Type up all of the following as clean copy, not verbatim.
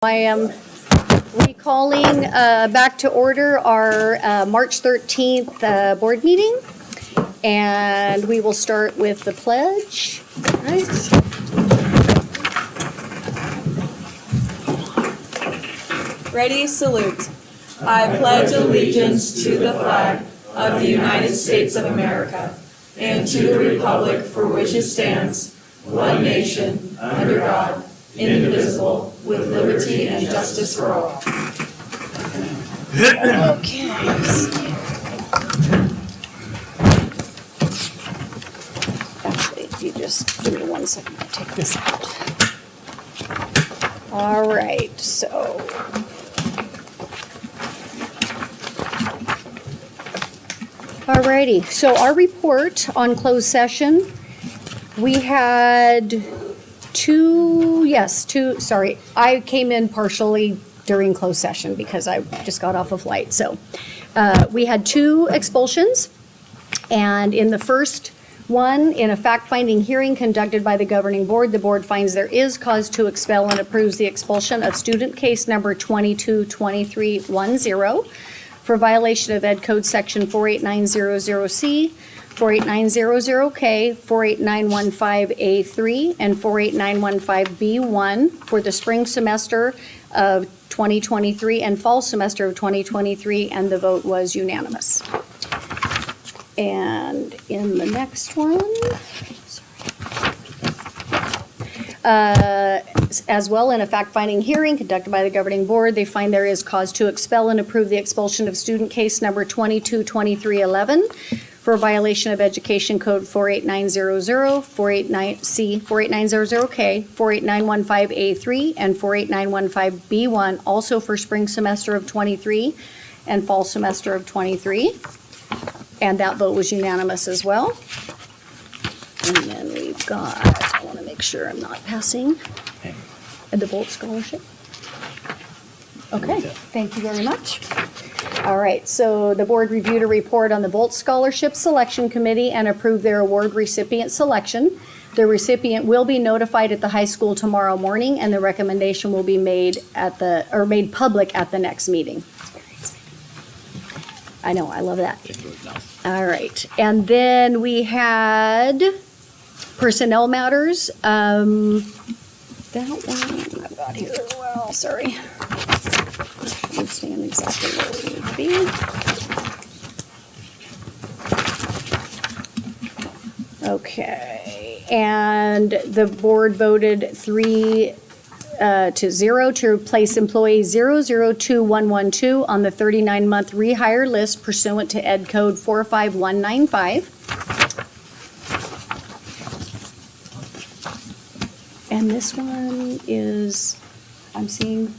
I am recalling back to order our March 13th board meeting, and we will start with the pledge. Right. Ready, salute. I pledge allegiance to the flag of the United States of America and to the republic for which it stands, one nation, under God, indivisible, with liberty and justice for all. Okay. Actually, if you just give me 1 second, I'll take this out. All right, so. All righty, so our report on closed session, we had sorry, I came in partially during closed session because I just got off a flight. So we had 2 expulsions, and in the first one, in a fact-finding hearing conducted by the governing board, the board finds there is cause to expel and approves the expulsion of student case number 222310 for violation of Ed Code Section 48900C, 48900K, 48915A3, and 48915B1 for the spring semester of 2023 and fall semester of 2023, and the vote was unanimous. And in the next one, as well, in a fact-finding hearing conducted by the governing board, they find there is cause to expel and approve the expulsion of student case number 222311 for violation of Education Code 48900, 48900K, 48915A3, and 48915B1, also for spring semester of 23 and fall semester of 23. And that vote was unanimous as well. And then we've got, I want to make sure I'm not passing, the Volt Scholarship. Okay, thank you very much. All right, so the board reviewed a report on the Volt Scholarship Selection Committee and approved their award recipient selection. The recipient will be notified at the high school tomorrow morning, and the recommendation will be made made public at the next meeting. I know, I love that. All right, and then we had personnel matters. That one I've got here as well, sorry. I understand exactly where we need to be. Okay, and the board voted 3-0 to place employee 002112 on the 39-month rehire list pursuant to Ed Code 45195. And this one is, I'm seeing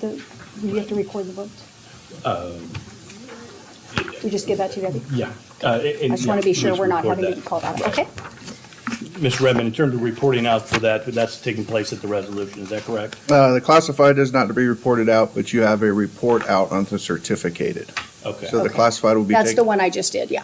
you have to record the vote? We just give that to you, Debbie? Yeah. I just want to be sure we're not having to call that. Okay. Ms. Redmond, in terms of reporting out for that, that's taking place at the resolution, is that correct? The classified is not to be reported out, but you have a report out on the certificated. Okay. So the classified will be That's the taken. one I just did, yeah.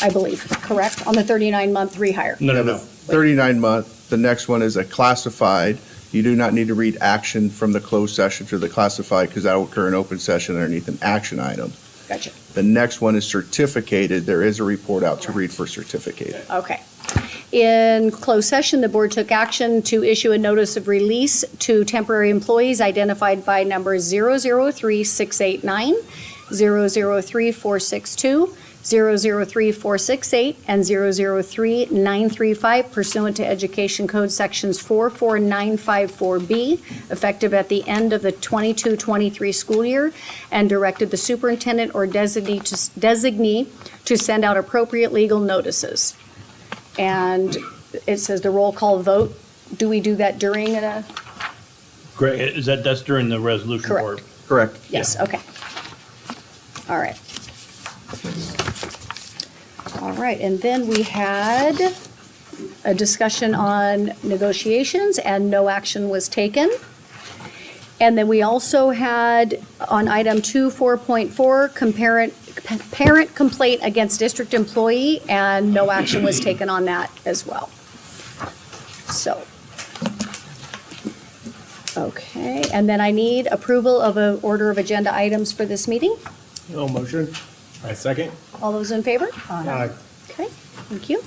I believe, correct? On the 39-month rehire. No. 39-month, the next one is a classified. You do not need to read action from the closed session to the classified because that will occur in open session underneath an action item. Gotcha. The next one is certificated. There is a report out to read for certificated. Okay. In closed session, the board took action to issue a notice of release to temporary employees identified by numbers 003689, 003462, 003468, and 003935 pursuant to Education Code Sections 44954B, effective at the end of the 22-23 school year, and directed the superintendent or designee to send out appropriate legal notices. And it says the roll call vote. Do we do that during a? Great, that's during the resolution Correct. part? Correct. Yes, okay. All right. All right, and then we had a discussion on negotiations and no action was taken. And then we also had on item 2.4.4, parent complaint against district employee, and no action was taken on that as well. So Okay, and then I need approval of an order of agenda items for this meeting. No motion. I second. All those in favor? Aye. Okay, thank you.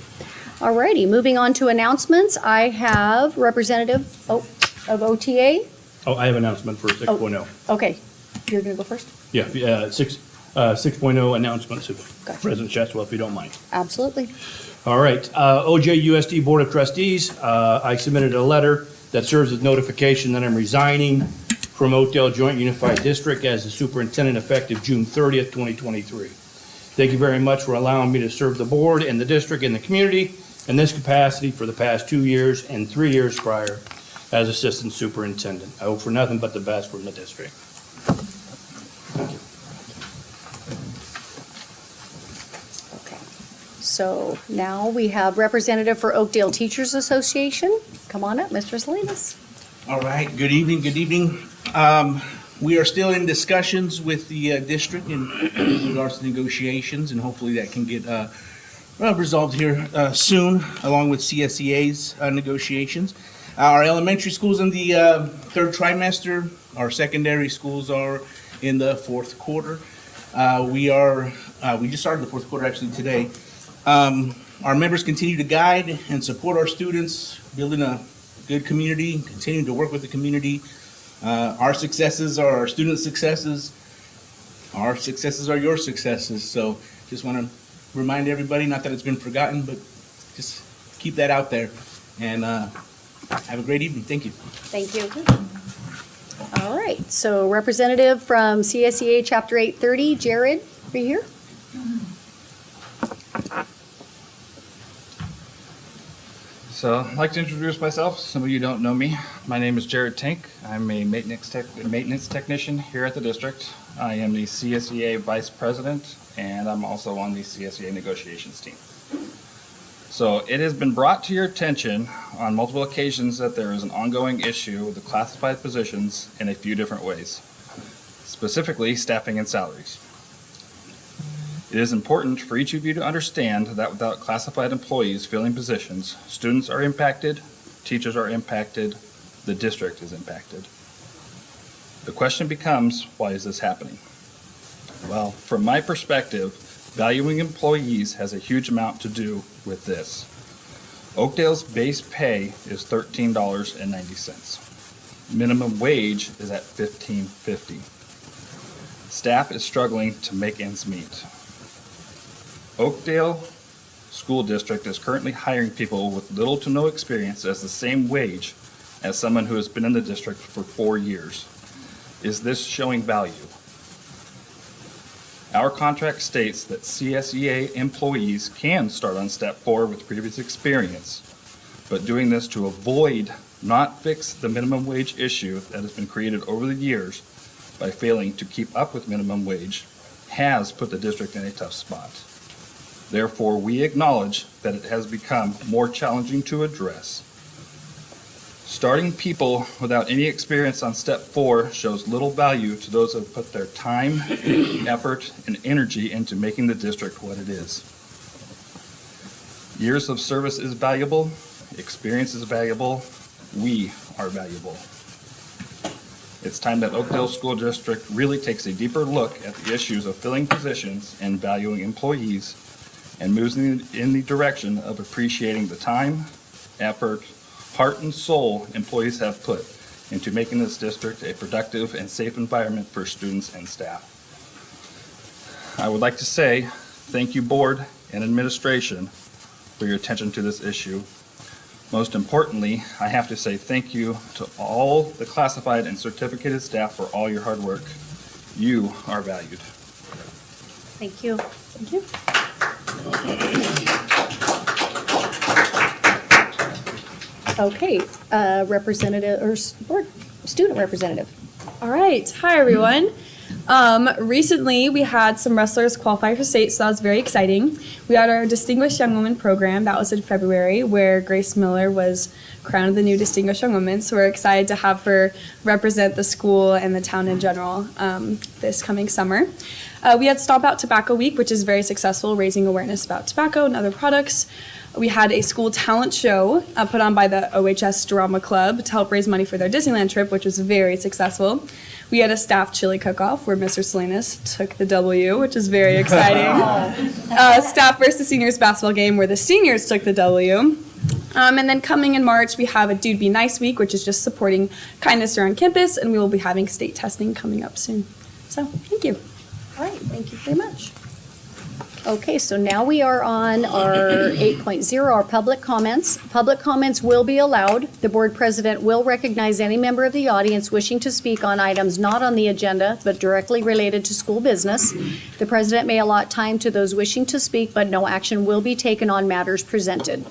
All righty, moving on to announcements. I have representative of OTA. Oh, I have an announcement for 6.0. Okay, you're going to go first? Yeah, 6.0 announcements, if Gotcha. President Cheswell, if you don't mind. Absolutely. All right, OJUSD Board of Trustees, I submitted a letter that serves as notification that I'm resigning from Oakdale Joint Unified District as the superintendent effective June 30th, 2023. Thank you very much for allowing me to serve the board and the district and the community in this capacity for the past 2 years and 3 years prior as assistant superintendent. I hope for nothing but the best from the district. Thank you. Okay, so now we have representative for Oakdale Teachers Association. Come on up, Mr. Salinas. All right, good evening, good evening. We are still in discussions with the district in regards to negotiations, and hopefully that can get resolved here soon, along with CSEA's negotiations. Our elementary schools in the third trimester, our secondary schools are in the fourth quarter. We just started the fourth quarter actually today. Our members continue to guide and support our students, building a good community, continuing to work with the community. Our successes are our students' successes. Our successes are your successes. So just want to remind everybody, not that it's been forgotten, but just keep that out there. And have a great evening. Thank you. Thank you. All right, so representative from CSEA Chapter 830, Jared, are you here? So I'd like to introduce myself. Some of you don't know me. My name is Jared Tank. I'm a maintenance technician here at the district. I am the CSEA vice president, and I'm also on the CSEA negotiations team. So it has been brought to your attention on multiple occasions that there is an ongoing issue with the classified positions in a few different ways, specifically staffing and salaries. It is important for each of you to understand that without classified employees filling positions, students are impacted, teachers are impacted, the district is impacted. The question becomes, why is this happening? Well, from my perspective, valuing employees has a huge amount to do with this. Oakdale's base pay is $13.90. Minimum wage is at $15.50. Staff is struggling to make ends meet. Oakdale School District is currently hiring people with little to no experience as the same wage as someone who has been in the district for 4 years. Is this showing value? Our contract states that CSEA employees can start on step 4 with previous experience, but doing this to avoid, not fix the minimum wage issue that has been created over the years by failing to keep up with minimum wage has put the district in a tough spot. Therefore, we acknowledge that it has become more challenging to address. Starting people without any experience on step 4 shows little value to those who have put their time, effort, and energy into making the district what it is. Years of service is valuable, experience is valuable, we are valuable. It's time that Oakdale School District really takes a deeper look at the issues of filling positions and valuing employees, and moves in the direction of appreciating the time, effort, heart, and soul employees have put into making this district a productive and safe environment for students and staff. I would like to say thank you, board and administration, for your attention to this issue. Most importantly, I have to say thank you to all the classified and certificated staff for all your hard work. You are valued. Thank you. Thank you. Okay, representative, or board, student representative. All right. Hi, everyone. Recently, we had some wrestlers qualify for state, so that was very exciting. We had our Distinguished Young Woman program. That was in February, where Grace Miller was crowned the new Distinguished Young Woman. So we're excited to have her represent the school and the town in general this coming summer. We had Stomp Out Tobacco Week, which is very successful, raising awareness about tobacco and other products. We had a school talent show put on by the OHS Drama Club to help raise money for their Disneyland trip, which was very successful. We had a staff chili cook-off where Mr. Salinas took the W, which is very exciting. Staff versus seniors basketball game where the seniors took the W. And then coming in March, we have a Dude Be Nice week, which is just supporting kindness around campus, and we will be having state testing coming up soon. So, thank you. All right, thank you very much. Okay, so now we are on our 8.0, our public comments. Public comments will be allowed. The board president will recognize any member of the audience wishing to speak on items not on the agenda, but directly related to school business. The president may allot time to those wishing to speak, but no action will be taken on matters presented.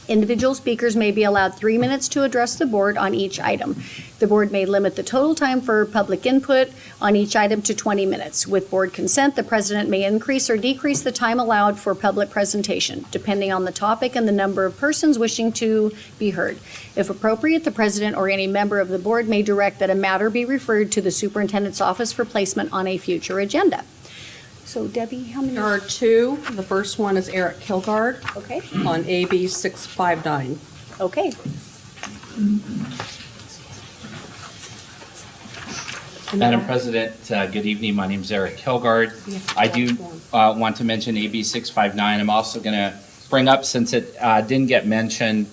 Individual speakers may be allowed 3 minutes to address the board on each item. The board may limit the total time for public input on each item to 20 minutes. With board consent, the president may increase or decrease the time allowed for public presentation, depending on the topic and the number of persons wishing to be heard. If appropriate, the president or any member of the board may direct that a matter be referred to the superintendent's office for placement on a future agenda. So Debbie, how many? There are two. The first one is Eric Kilgard Okay, on AB 659. okay. Madam President, good evening. My name is Eric Kilgard. I do want to mention AB 659. I'm also going to bring up, since it didn't get mentioned,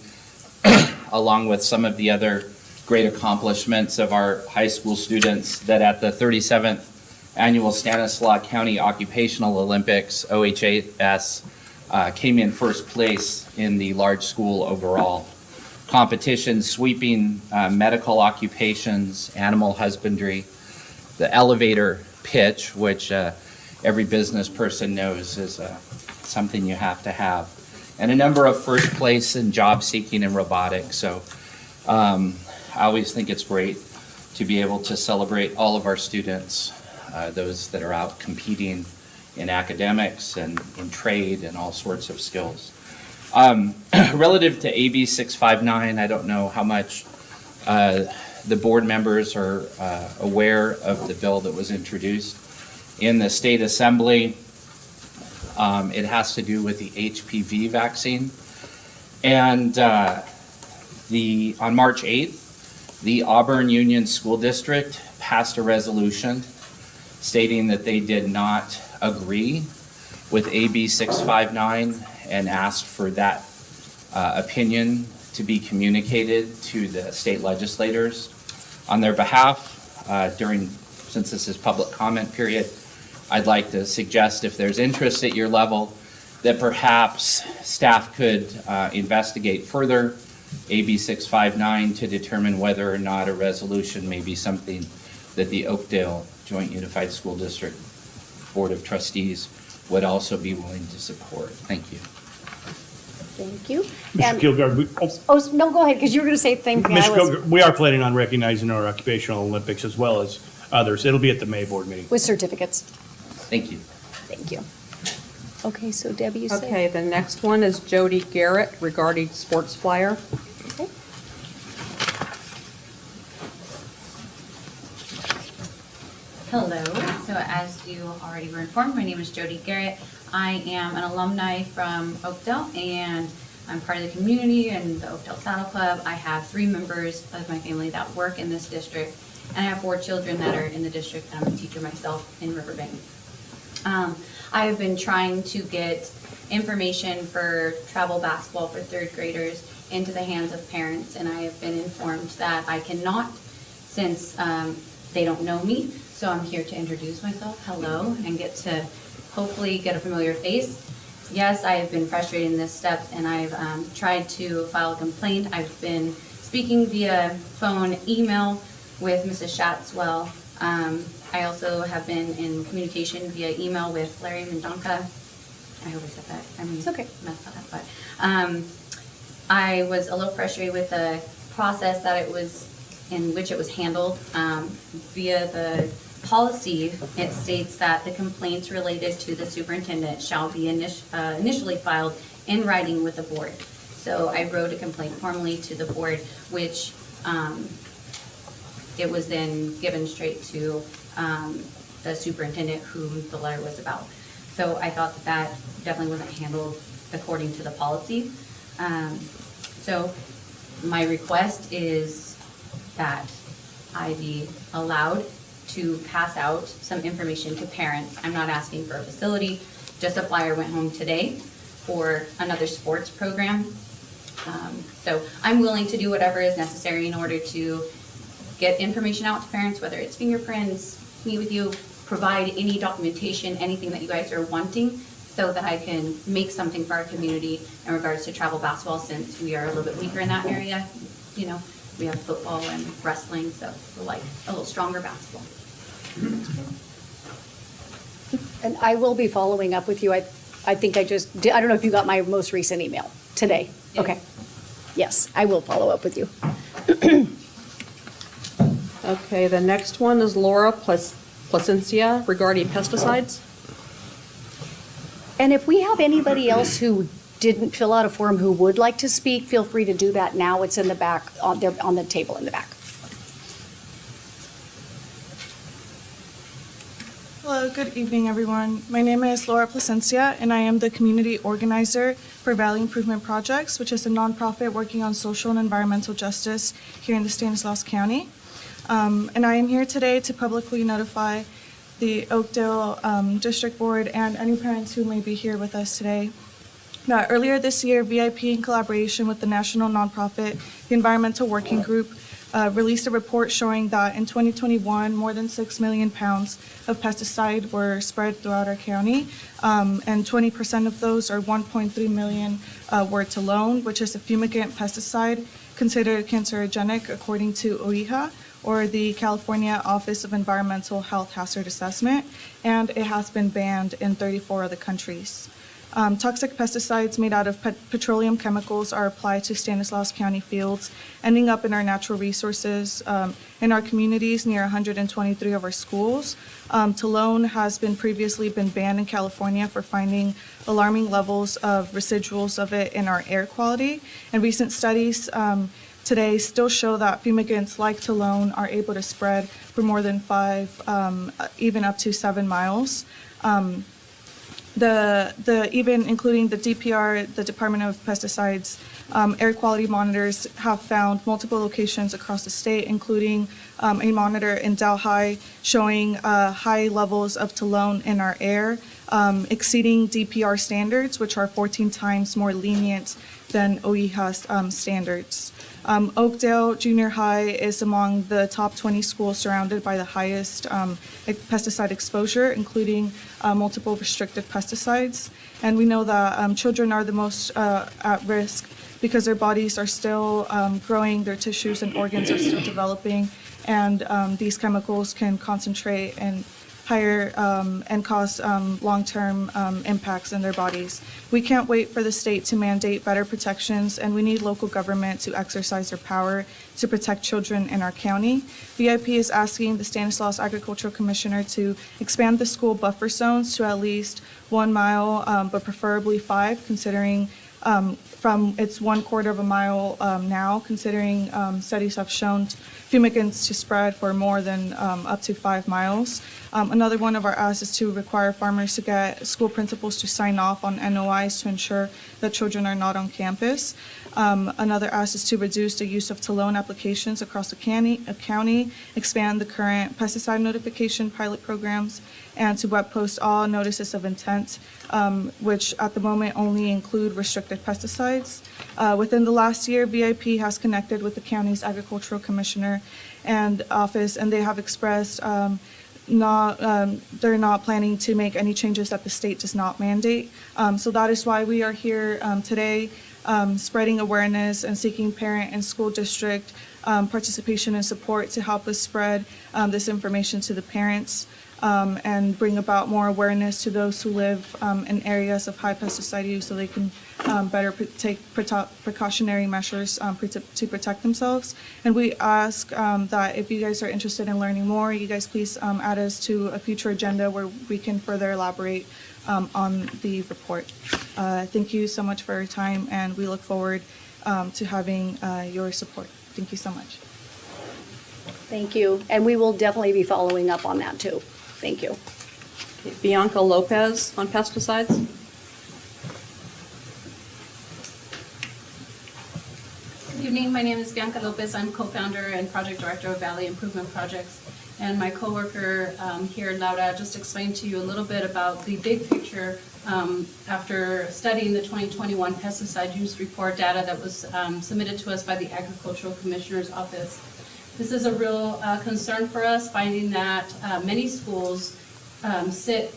along with some of the other great accomplishments of our high school students, that at the 37th Annual Stanislaus County Occupational Olympics, OHS came in first place in the large school overall competition, sweeping medical occupations, animal husbandry, the elevator pitch, which every business person knows is something you have to have, and a number of first place in job seeking and robotics. So I always think it's great to be able to celebrate all of our students, those that are out competing in academics and in trade and all sorts of skills. Relative to AB 659, I don't know how much the board members are aware of the bill that was introduced in the state assembly. It has to do with the HPV vaccine. And on March 8th, the Auburn Union School District passed a resolution stating that they did not agree with AB 659 and asked for that opinion to be communicated to the state legislators on their behalf. Since this is public comment period, I'd like to suggest, if there's interest at your level, that perhaps staff could investigate further AB 659 to determine whether or not a resolution may be something that the Oakdale Joint Unified School District Board of Trustees would also be willing to support. Thank you. Thank you. Mr. And- Kilgard, Oh, no, go ahead, because you were going to say the same thing I Mr. was, Kilgard, we are planning on recognizing our occupational Olympics as well as others. It'll be at the May board meeting. with certificates. Thank you. Thank you. Okay, so Debbie, you said? Okay, the next one is Jody Garrett regarding sports flyer. Okay. Hello. So as you already were informed, my name is Jody Garrett. I am an alumni from Oakdale, and I'm part of the community and the Oakdale Saddle Club. I have 3 members of my family that work in this district, and I have 4 children that are in the district, and I'm a teacher myself in Riverbank. I have been trying to get information for travel basketball for 3rd graders into the hands of parents, and I have been informed that I cannot, since they don't know me. So I'm here to introduce myself, hello, and get to hopefully get a familiar face. Yes, I have been frustrated in this step, and I've tried to file a complaint. I've been speaking via phone, email with Mrs. Shatswell. I also have been in communication via email with Larry Mendonca. I hope I said that. I mean, It's okay. messed that up, but I was a little frustrated with the process that it was, in which it was handled. Via the policy, it states that the complaints related to the superintendent shall be initially filed in writing with the board. So I wrote a complaint formally to the board, which it was then given straight to the superintendent, whom the letter was about. So I thought that that definitely wasn't handled according to the policy. So my request is that I be allowed to pass out some information to parents. I'm not asking for a facility, just a flyer went home today for another sports program. So I'm willing to do whatever is necessary in order to get information out to parents, whether it's fingerprints, meet with you, provide any documentation, anything that you guys are wanting, so that I can make something for our community in regards to travel basketball, since we are a little bit weaker in that area. You know, we have football and wrestling, so we're like a little stronger basketball. And I will be following up with you. I think I just did, I don't know if you got my most recent email today. Yeah. Okay. Yes, I will follow up with you. Okay, the next one is Laura Placencia regarding pesticides. And if we have anybody else who didn't fill out a form who would like to speak, feel free to do that now. It's in the back, on the table in the back. Hello, good evening, everyone. My name is Laura Placencia, and I am the community organizer for Valley Improvement Projects, which is a nonprofit working on social and environmental justice here in the Stanislaus County. And I am here today to publicly notify the Oakdale District Board and any parents who may be here with us today. Now, earlier this year, VIP, in collaboration with the national nonprofit, the Environmental Working Group, released a report showing that in 2021, more than 6 million pounds of pesticide were spread throughout our county, and 20% of those, or 1.3 million, were Talone, which is a fumigant pesticide considered cancerogenic according to OIHA, or the California Office of Environmental Health Hazard Assessment, and it has been banned in 34 other countries. Toxic pesticides made out of petroleum chemicals are applied to Stanislaus County fields, ending up in our natural resources, in our communities near 123 of our schools. Talone has previously been banned in California for finding alarming levels of residuals of it in our air quality. And recent studies today still show that fumigants like Talone are able to spread for more than 5, even up to 7 miles. Even including the DPR, the Department of Pesticides, air quality monitors have found multiple locations across the state, including a monitor in Delhi showing high levels of Talone in our air, exceeding DPR standards, which are 14 times more lenient than OIHA standards. Oakdale Junior High is among the top 20 schools surrounded by the highest pesticide exposure, including multiple restricted pesticides. And we know that children are the most at risk because their bodies are still growing, their tissues and organs are still developing, and these chemicals can concentrate and higher and cause long-term impacts in their bodies. We can't wait for the state to mandate better protections, and we need local government to exercise their power to protect children in our county. VIP is asking the Stanislaus Agricultural Commissioner to expand the school buffer zones to at least 1 mile, but preferably 5, considering from its 1/4 of a mile now, considering studies have shown fumigants to spread for more than up to 5 miles. Another one of our asks is to require farmers to get school principals to sign off on NOIs to ensure that children are not on campus. Another ask is to reduce the use of Talone applications across the county, expand the current pesticide notification pilot programs, and to web post all notices of intent, which at the moment only include restricted pesticides. Within the last year, VIP has connected with the county's agricultural commissioner and office, and they have expressed they're not planning to make any changes that the state does not mandate. So that is why we are here today, spreading awareness and seeking parent and school district participation and support to help us spread this information to the parents, and bring about more awareness to those who live in areas of high pesticide use, so they can better take precautionary measures to protect themselves. And we ask that if you guys are interested in learning more, you guys please add us to a future agenda where we can further elaborate on the report. Thank you so much for your time, and we look forward to having your support. Thank you so much. Thank you. And we will definitely be following up on that too. Thank you. Bianca Lopez on pesticides. evening. My name is Bianca Lopez. I'm co-founder and project director of Valley Improvement Projects. And my coworker here, Laura, just explained to you a little bit about the big picture after studying the 2021 pesticide use report data that was submitted to us by the Agricultural Commissioner's Office. This is a real concern for us, finding that many schools sit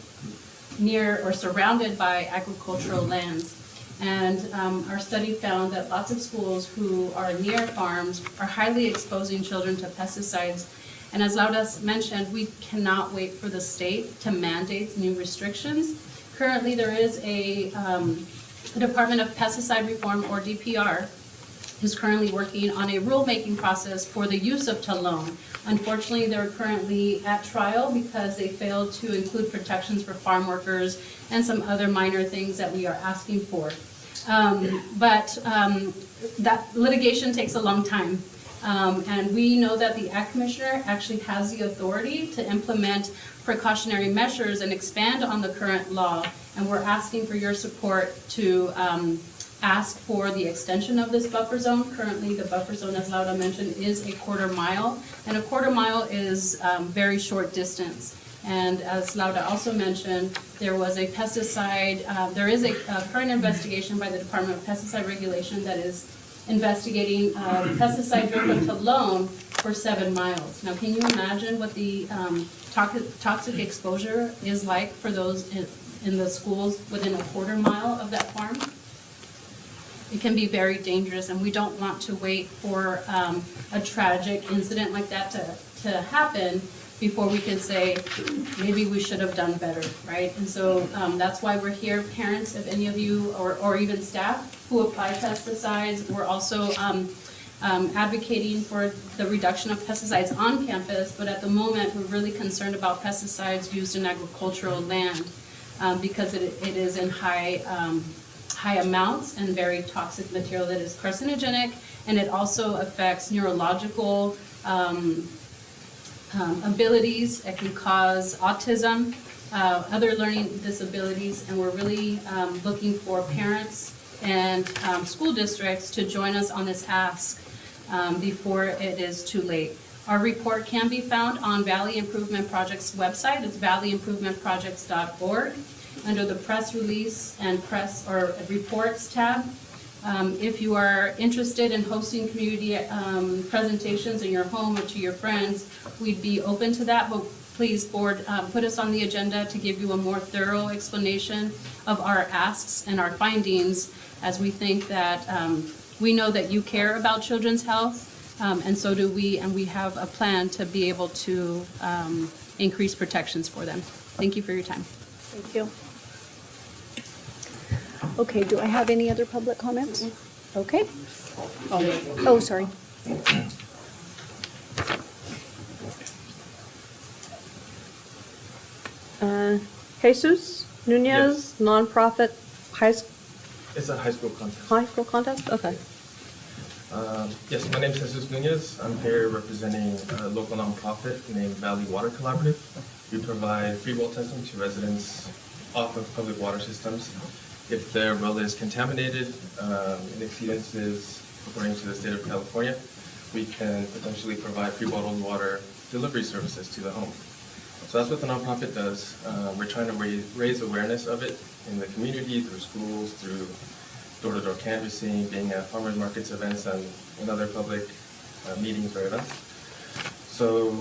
near or surrounded by agricultural lands. And our study found that lots of schools who are near farms are highly exposing children to pesticides. And as Laura mentioned, we cannot wait for the state to mandate new restrictions. Currently, there is a Department of Pesticide Reform, or DPR, is currently working on a rulemaking process for the use of talone. Unfortunately, they're currently at trial because they failed to include protections for farm workers and some other minor things that we are asking for. But that litigation takes a long time. And we know that the Ag Commissioner actually has the authority to implement precautionary measures and expand on the current law. And we're asking for your support to ask for the extension of this buffer zone. Currently, the buffer zone, as Laura mentioned, is a quarter mile. And a quarter mile is very short distance. And as Laura also mentioned, there was a pesticide, there is a current investigation by the Department of Pesticide Regulation that is investigating pesticide driven talone for 7 miles. Now, can you imagine what the toxic exposure is like for those in the schools within a quarter mile of that farm? It can be very dangerous, and we don't want to wait for a tragic incident like that to happen before we can say, maybe we should have done better, right? And so that's why we're here. Parents, if any of you, or even staff who apply pesticides, we're also advocating for the reduction of pesticides on campus, but at the moment, we're really concerned about pesticides used in agricultural land because it is in high amounts and very toxic material that is carcinogenic, and it also affects neurological abilities. It can cause autism, other learning disabilities, and we're really looking for parents and school districts to join us on this ask before it is too late. Our report can be found on Valley Improvement Project's website. It's valleyimprovementprojects.org under the press release and press or reports tab. If you are interested in hosting community presentations in your home or to your friends, we'd be open to that, but please, board, put us on the agenda to give you a more thorough explanation of our asks and our findings, as we think that we know that you care about children's health, and so do we, and we have a plan to be able to increase protections for them. Thank you for your time. Thank you. Okay, do I have any other public comments? Okay. Oh, sorry. Jesus Nunez, nonprofit It's a high school contest. high school contest? Okay. Yes, my name is Jesus Nunez. I'm here representing a local nonprofit named Valley Water Collaborative. We provide free well testing to residents off of public water systems. If their well is contaminated in exceedances according to the state of California, we can potentially provide free bottled water delivery services to the home. So that's what the nonprofit does. We're trying to raise awareness of it in the community, through schools, through door-to-door canvassing, being at farmers markets events and other public meetings or events. So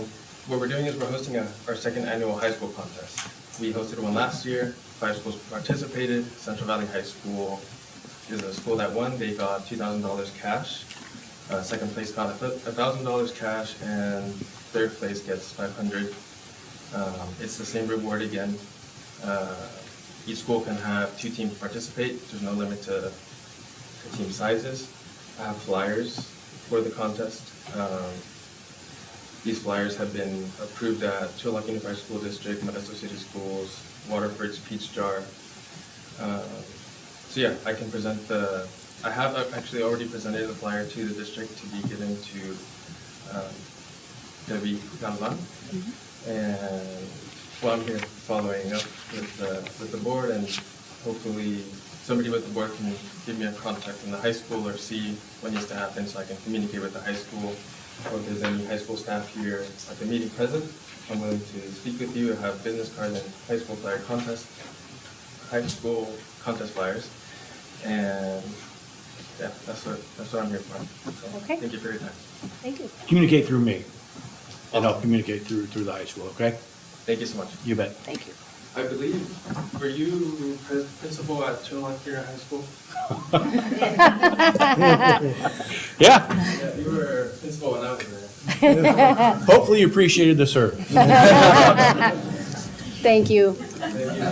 what we're doing is we're hosting our second annual high school contest. We hosted one last year. 5 schools participated. Central Valley High School is a school that won. They got $2,000 cash. Second place got $1,000 cash, and third place gets $500. It's the same reward again. Each school can have 2 teams participate. There's no limit to team sizes. I have flyers for the contest. These flyers have been approved at Chilliwack Unified School District, Modesto City Schools, Waterford's Peach Jar. So yeah, I can present I have actually already presented the flyer to the district to be given to Debbie Ganlan. And well, I'm here following up with the board and hopefully somebody with the board can give me a contact in the high school or see what needs to happen so I can communicate with the high school. Or if there's any high school staff here at the meeting present, I'm willing to speak with you. I have business cards and high school contest flyers. And yeah, that's what I'm here for. So, Okay. Thank you for your time. Thank you. Communicate through me, and I'll communicate through the high school, okay? Thank you so much. You bet. Thank you. I believe, were you principal at Chilliwack High School? Yeah, Yeah, you were principal when I was there. hopefully you appreciated the service. Thank you. Thank you.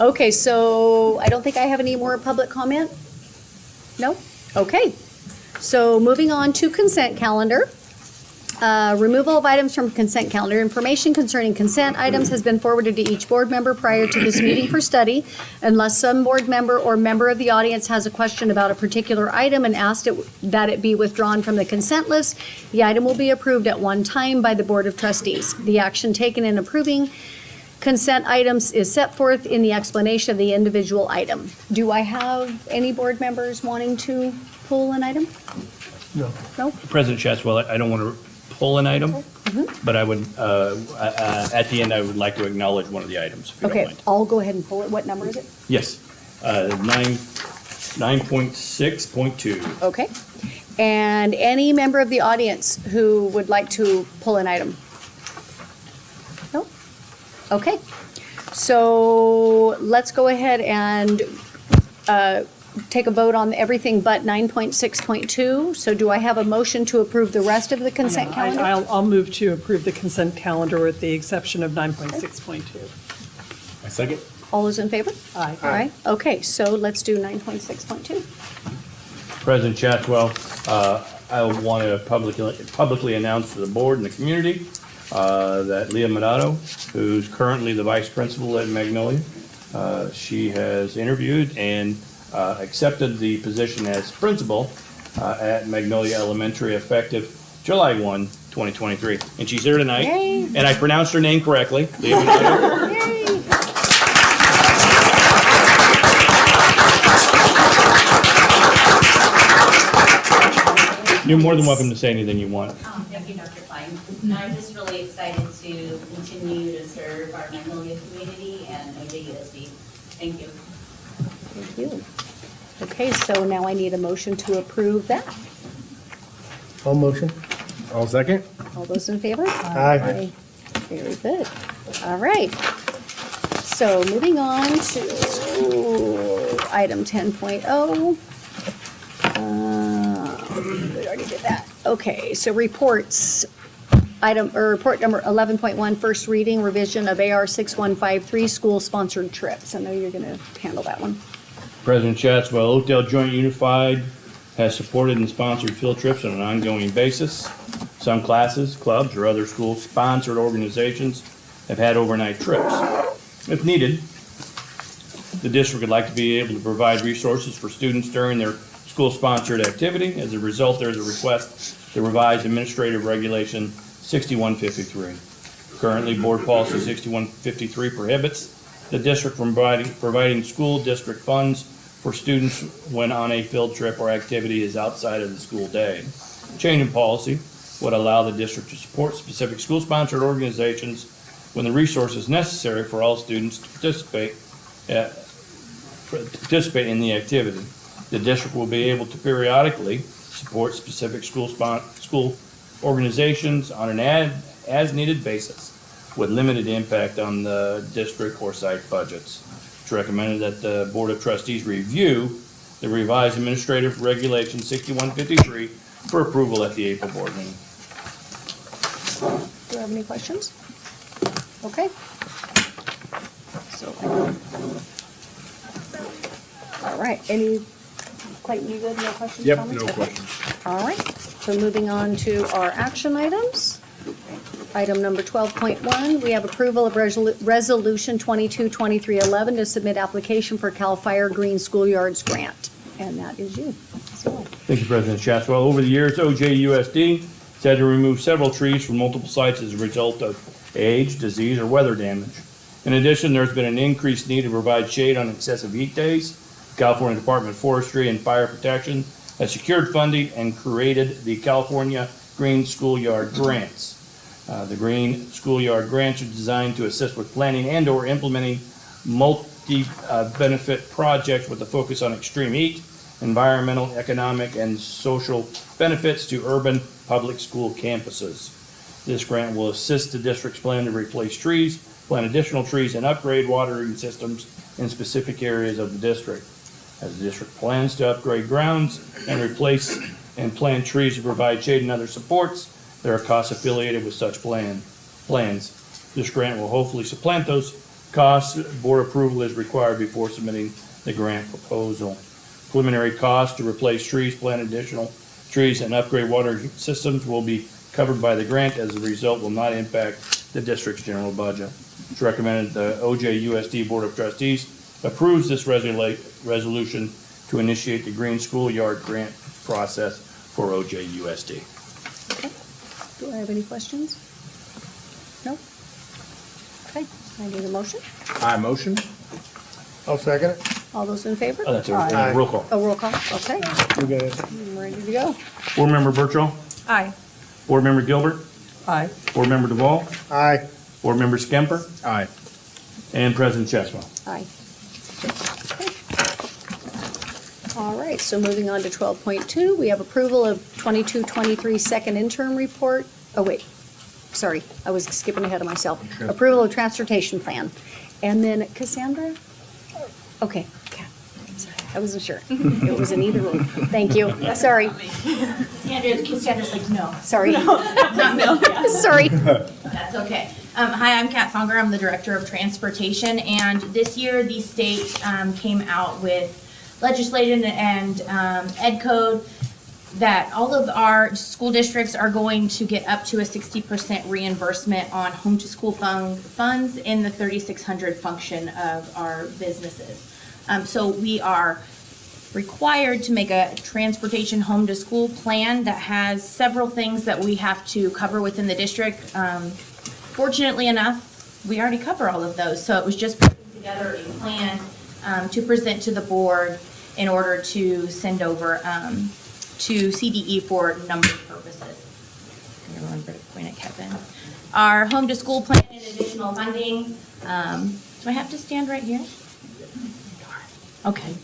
Okay, so I don't think I have any more public comment? No? Okay. So moving on to consent calendar. Removal of items from consent calendar. Information concerning consent items has been forwarded to each board member prior to this meeting for study. Unless some board member or member of the audience has a question about a particular item and asked that it be withdrawn from the consent list, the item will be approved at one time by the Board of Trustees. The action taken in approving consent items is set forth in the explanation of the individual item. Do I have any board members wanting to pull an item? No. No? President Chatswell, I don't want to pull an item, but I would, at the end, I would like to acknowledge one of the items, if you don't Okay, mind. I'll go ahead and pull it. What number is it? Yes, 9.6.2. Okay. And any member of the audience who would like to pull an item? No? Okay. So let's go ahead and take a vote on everything but 9.6.2. So do I have a motion to approve the rest of the consent calendar? I'll move to approve the consent calendar with the exception of 9.6.2. I second. All those in favor? Aye. All right. Okay, so let's do 9.6.2. President Chatswell, I want to publicly announce to the board and the community that Leah Minato, who's currently the vice principal at Magnolia, she has interviewed and accepted the position as principal at Magnolia Elementary effective July 1, 2023. And she's here tonight. Yay. And I pronounced her name correctly, Leah Minato. Yay. You're more than welcome to say anything you want. Deputy Dr. Klein, I'm just really excited to continue to serve our Magnolia community and OJUSD. Thank you. Thank you. Okay, so now I need a motion to approve that. All motion. All second. All those in favor? Aye. Very good. All right. So moving on to item 10.0. We already did that. Okay, so reports. Report number 11.1, first reading, revision of AR 6153, school-sponsored trips. I know you're going to handle that one. President Chatswell, Oakdale Joint Unified has supported and sponsored field trips on an ongoing basis. Some classes, clubs, or other school-sponsored organizations have had overnight trips. If needed, the district would like to be able to provide resources for students during their school-sponsored activity. As a result, there's a request to revise Administrative Regulation 6153. Currently, Board Policy 6153 prohibits the district from providing school district funds for students when on a field trip or activity is outside of the school day. Change in policy would allow the district to support specific school-sponsored organizations when the resources necessary for all students to participate in the activity. The district will be able to periodically support specific school organizations on an as-needed basis with limited impact on the district or site budgets. It's recommended that the Board of Trustees review the revised Administrative Regulation 6153 for approval at the April board meeting. Do you have any questions? Okay. So, all right, Clayton, you good? No questions? Yep, comments? no Okay. questions. All right, so moving on to our action items. Item number 12.1, we have approval of Resolution 22-2311 to submit application for CAL FIRE Green Schoolyards Grant. And that is you. So, Thank you, President Chatswell. Over the years, OJUSD has had to remove several trees from multiple sites as a result of age, disease, or weather damage. In addition, there's been an increased need to provide shade on excessive heat days. California Department of Forestry and Fire Protection has secured funding and created the California Green Schoolyard Grants. The Green Schoolyard Grants are designed to assist with planning and/or implementing multi-benefit projects with a focus on extreme heat, environmental, economic, and social benefits to urban public school campuses. This grant will assist the district's plan to replace trees, plant additional trees, and upgrade watering systems in specific areas of the district. As the district plans to upgrade grounds and replace and plant trees to provide shade and other supports, there are costs affiliated with such plans. This grant will hopefully supplant those costs. Board approval is required before submitting the grant proposal. Preliminary costs to replace trees, plant additional trees, and upgrade water systems will be covered by the grant. As a result, will not impact the district's general budget. It's recommended the OJUSD Board of Trustees approves this resolution to initiate the Green Schoolyard Grant process for OJUSD. Do I have any questions? No? Okay, I need a motion. I motion. I'll second it. All those in favor? Oh, that's Aye. a roll call. A roll call, okay. You got it. I'm ready to go. Board Member Bertrand. Aye. Board Member Gilbert. Aye. Board Member Duvall. Aye. Board Member Skemper. Aye. And President Chesma. Aye. All right, so moving on to 12.2, we have approval of 22-23 second interim report. Oh, wait, sorry, I was skipping ahead of myself. Approval of transportation plan. And then Cassandra? Okay, sorry, I wasn't sure. It was in either room. Thank you, sorry. Cassandra's like, no. Sorry. Not no. Sorry. That's okay. Hi, I'm Kat Songer. I'm the Director of Transportation, and this year the state came out with legislation and ed code that all of our school districts are going to get up to a 60% reimbursement on home to school funds in the 3600 function of our businesses. So we are required to make a transportation home to school plan that has several things that we have to cover within the district. Fortunately enough, we already cover all of those, so it was just putting together a plan to present to the board in order to send over to CDE for number purposes. Remember to point at Kevin. Our home to school plan and additional funding. Do I have to stand right here? Okay.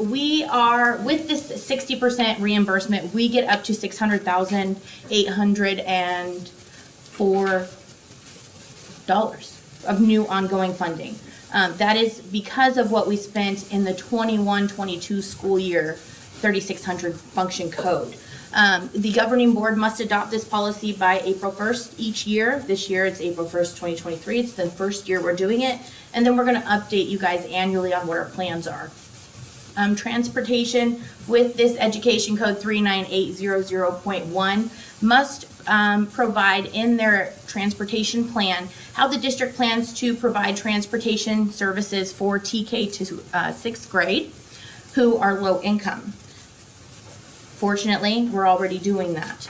We are, with this 60% reimbursement, we get up to $600,804 of new ongoing funding. That is because of what we spent in the 21-22 school year 3600 function code. The governing board must adopt this policy by April 1st each year. This year it's April 1st, 2023. It's the first year we're doing it. And then we're going to update you guys annually on what our plans are. Transportation with this education code 39800.1 must provide in their transportation plan how the district plans to provide transportation services for TK to 6th grade who are low income. Fortunately, we're already doing that.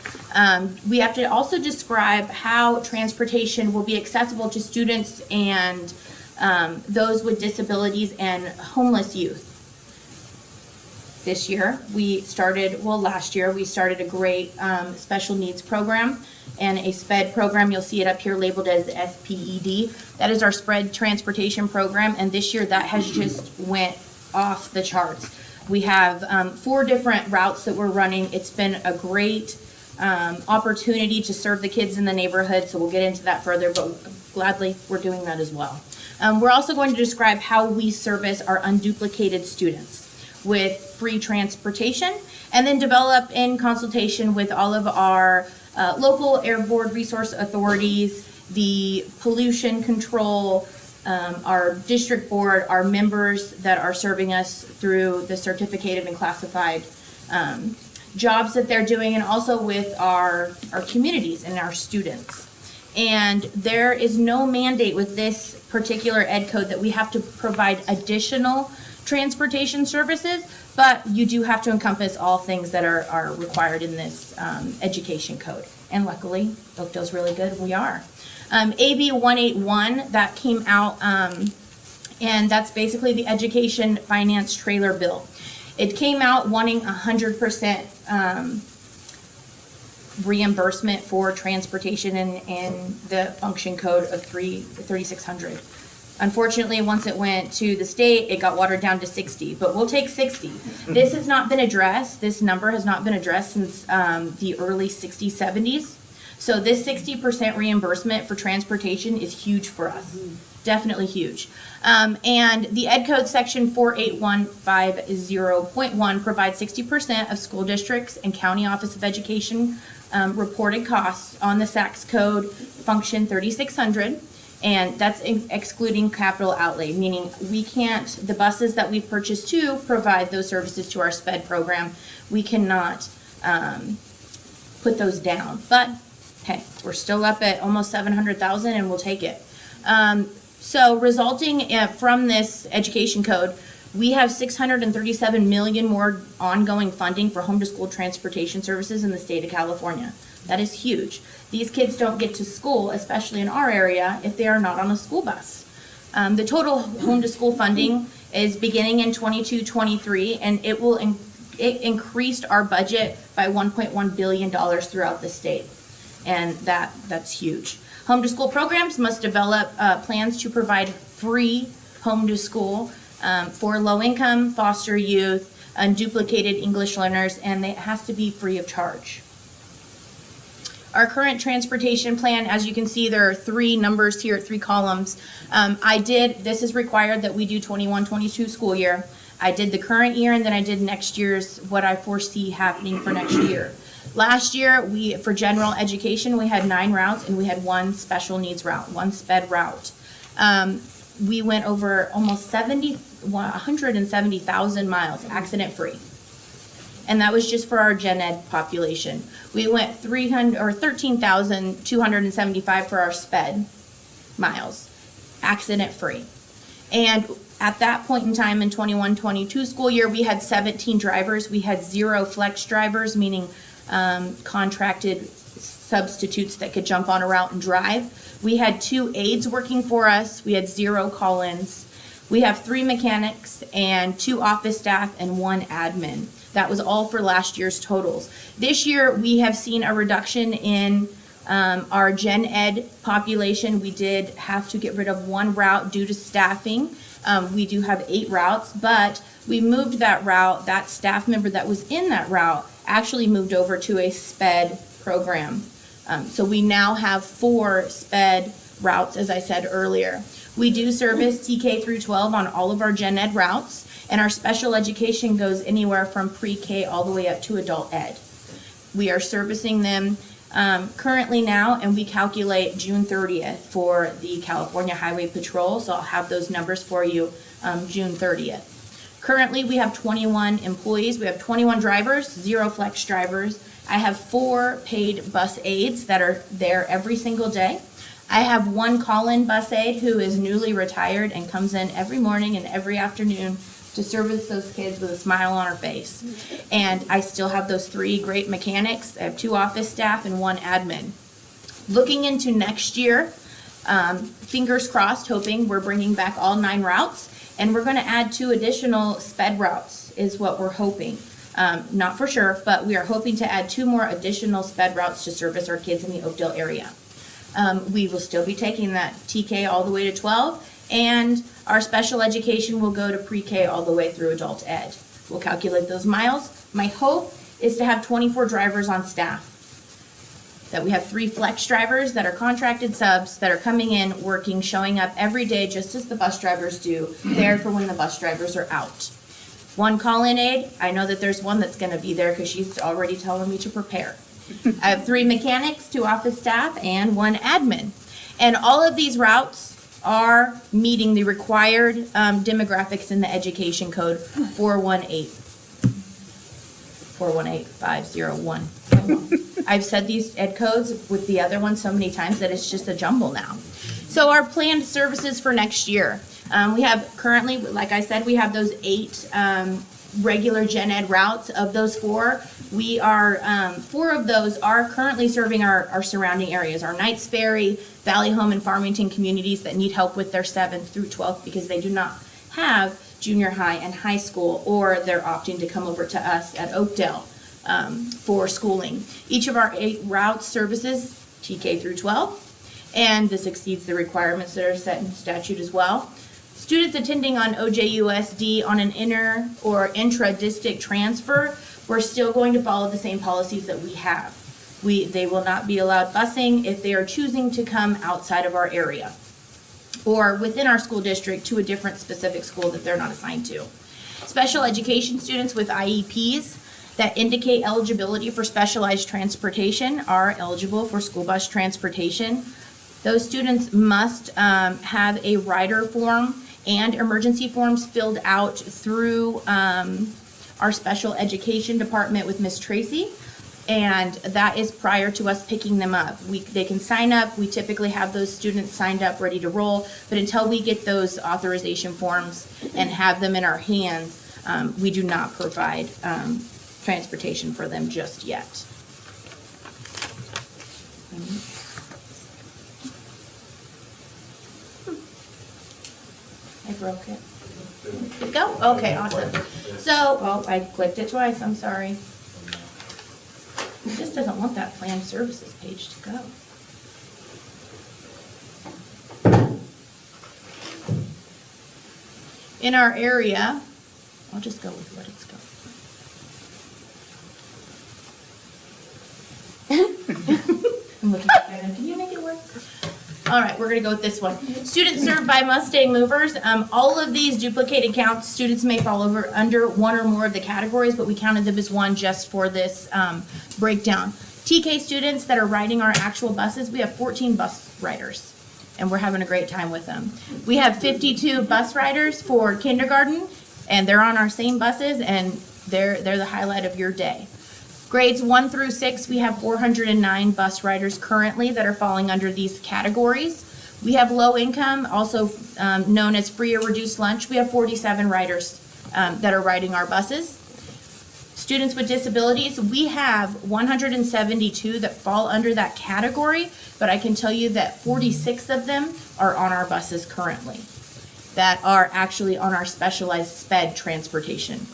We have to also describe how transportation will be accessible to students and those with disabilities and homeless youth. This year, last year, we started a great special needs program and a SPED program. You'll see it up here labeled as SPED. That is our spread transportation program, and this year that has just went off the charts. We have 4 different routes that we're running. It's been a great opportunity to serve the kids in the neighborhood, so we'll get into that further, but gladly we're doing that as well. We're also going to describe how we service our unduplicated students with free transportation, and then develop in consultation with all of our local air board resource authorities, the pollution control, our district board, our members that are serving us through the certificated and classified jobs that they're doing, and also with our communities and our students. And there is no mandate with this particular ed code that we have to provide additional transportation services, but you do have to encompass all things that are required in this education code. And luckily, Oakdale's really good, we are. AB 181, that came out, and that's basically the education finance trailer bill. It came out wanting 100% reimbursement for transportation in the function code of 3600. Unfortunately, once it went to the state, it got watered down to 60, but we'll take 60. This has not been addressed. This number has not been addressed since the early 60s, 70s. So this 60% reimbursement for transportation is huge for us. Definitely huge. And the Ed Code section 48150.1 provides 60% of school districts and county office of education reported costs on the SACS code function 3600. And that's excluding capital outlay, meaning we can't, the buses that we purchase to provide those services to our SPED program, we cannot put those down. But hey, we're still up at almost 700,000 and we'll take it. So resulting from this education code, we have 637 million more ongoing funding for home to school transportation services in the state of California. That is huge. These kids don't get to school, especially in our area, if they are not on a school bus. The total home to school funding is beginning in 22-23, and it increased our budget by $1.1 billion throughout the state. And that's huge. Home to school programs must develop plans to provide free home to school for low income, foster youth, unduplicated English learners, and it has to be free of charge. Our current transportation plan, as you can see, there are 3 numbers here, 3 columns. This is required that we do 21-22 school year. I did the current year, and then I did next year's, what I foresee happening for next year. Last year, for general education, we had 9 routes, and we had 1 special needs route, 1 SPED route. We went over almost 170,000 miles accident-free. And that was just for our gen ed population. We went 13,275 for our SPED miles, accident-free. And at that point in time in 21-22 school year, we had 17 drivers. We had 0 flex drivers, meaning contracted substitutes that could jump on a route and drive. We had 2 aides working for us. We had 0 call-ins. We have 3 mechanics and 2 office staff and 1 admin. That was all for last year's totals. This year, we have seen a reduction in our gen ed population. We did have to get rid of 1 route due to staffing. We do have 8 routes, but we moved that route, that staff member that was in that route actually moved over to a SPED program. So we now have 4 SPED routes, as I said earlier. We do service TK through 12 on all of our gen ed routes, and our special education goes anywhere from pre-K all the way up to adult ed. We are servicing them currently now, and we calculate June 30th for the California Highway Patrol, so I'll have those numbers for you June 30th. Currently, we have 21 employees. We have 21 drivers, 0 flex drivers. I have 4 paid bus aides that are there every single day. I have 1 call-in bus aide who is newly retired and comes in every morning and every afternoon to service those kids with a smile on her face. And I still have those 3 great mechanics. I have 2 office staff and 1 admin. Looking into next year, fingers crossed, hoping we're bringing back all 9 routes, and we're going to add 2 additional SPED routes is what we're hoping. Not for sure, but we are hoping to add 2 more additional SPED routes to service our kids in the Oakdale area. We will still be taking that TK all the way to 12, and our special education will go to pre-K all the way through adult ed. We'll calculate those miles. My hope is to have 24 drivers on staff. That we have 3 flex drivers that are contracted subs that are coming in, working, showing up every day just as the bus drivers do, there for when the bus drivers are out. 1 call-in aide, I know that there's 1 that's going to be there because she's already telling me to prepare. I have 3 mechanics, 2 office staff, and 1 admin. And all of these routes are meeting the required demographics in the education code 418501. I've said these ed codes with the other ones so many times that it's just a jumble now. So our planned services for next year. We have currently, like I said, we have those 8 regular gen ed routes. Of those 4, we are 4 of those are currently serving our surrounding areas. Our Knights Ferry, Valley Home and Farmington communities that need help with their 7th through 12th because they do not have junior high and high school, or they're opting to come over to us at Oakdale for schooling. Each of our 8 routes services TK through 12, and this exceeds the requirements that are set in statute as well. Students attending on OJUSD on an inter or intra-district transfer, we're still going to follow the same policies that we have. They will not be allowed busing if they are choosing to come outside of our area or within our school district to a different specific school that they're not assigned to. Special education students with IEPs that indicate eligibility for specialized transportation are eligible for school bus transportation. Those students must have a rider form and emergency forms filled out through our special education department with Miss Tracy, and that is prior to us picking them up. They can sign up. We typically have those students signed up, ready to roll, but until we get those authorization forms and have them in our hands, we do not provide transportation for them just yet. I broke it. Did it go? Okay, awesome. So, oh, I clicked it twice, I'm sorry. It just doesn't want that planned services page to go. In our area, I'll just go with what it's going. I'm looking at them. Can you make it work? All right, we're gonna go with this one. Students served by Mustang Movers. All of these duplicated counts, students may fall under one or more of the categories, but we counted them as one just for this breakdown. TK students that are riding our actual buses, we have 14 bus riders, and we're having a great time with them. We have 52 bus riders for kindergarten, and they're on our same buses, and they're the highlight of your day. Grades 1 through 6, we have 409 bus riders currently that are falling under these categories. We have low income, also known as free or reduced lunch. We have 47 riders that are riding our buses. Students with disabilities, we have 172 that fall under that category, but I can tell you that 46 of them are on our buses currently that are actually on our specialized SPED transportation.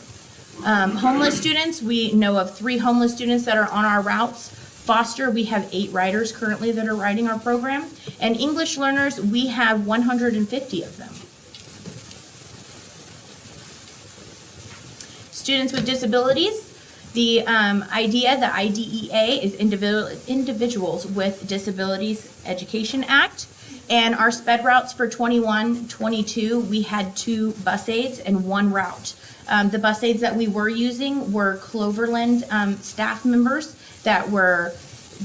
Homeless students, we know of 3 homeless students that are on our routes. Foster, we have 8 riders currently that are riding our program. And English learners, we have 150 of them. Students with disabilities, the IDEA is Individuals with Disabilities Education Act. And our SPED routes for 21-22, we had 2 bus aids and 1 route. The bus aids that we were using were Cloverland staff members that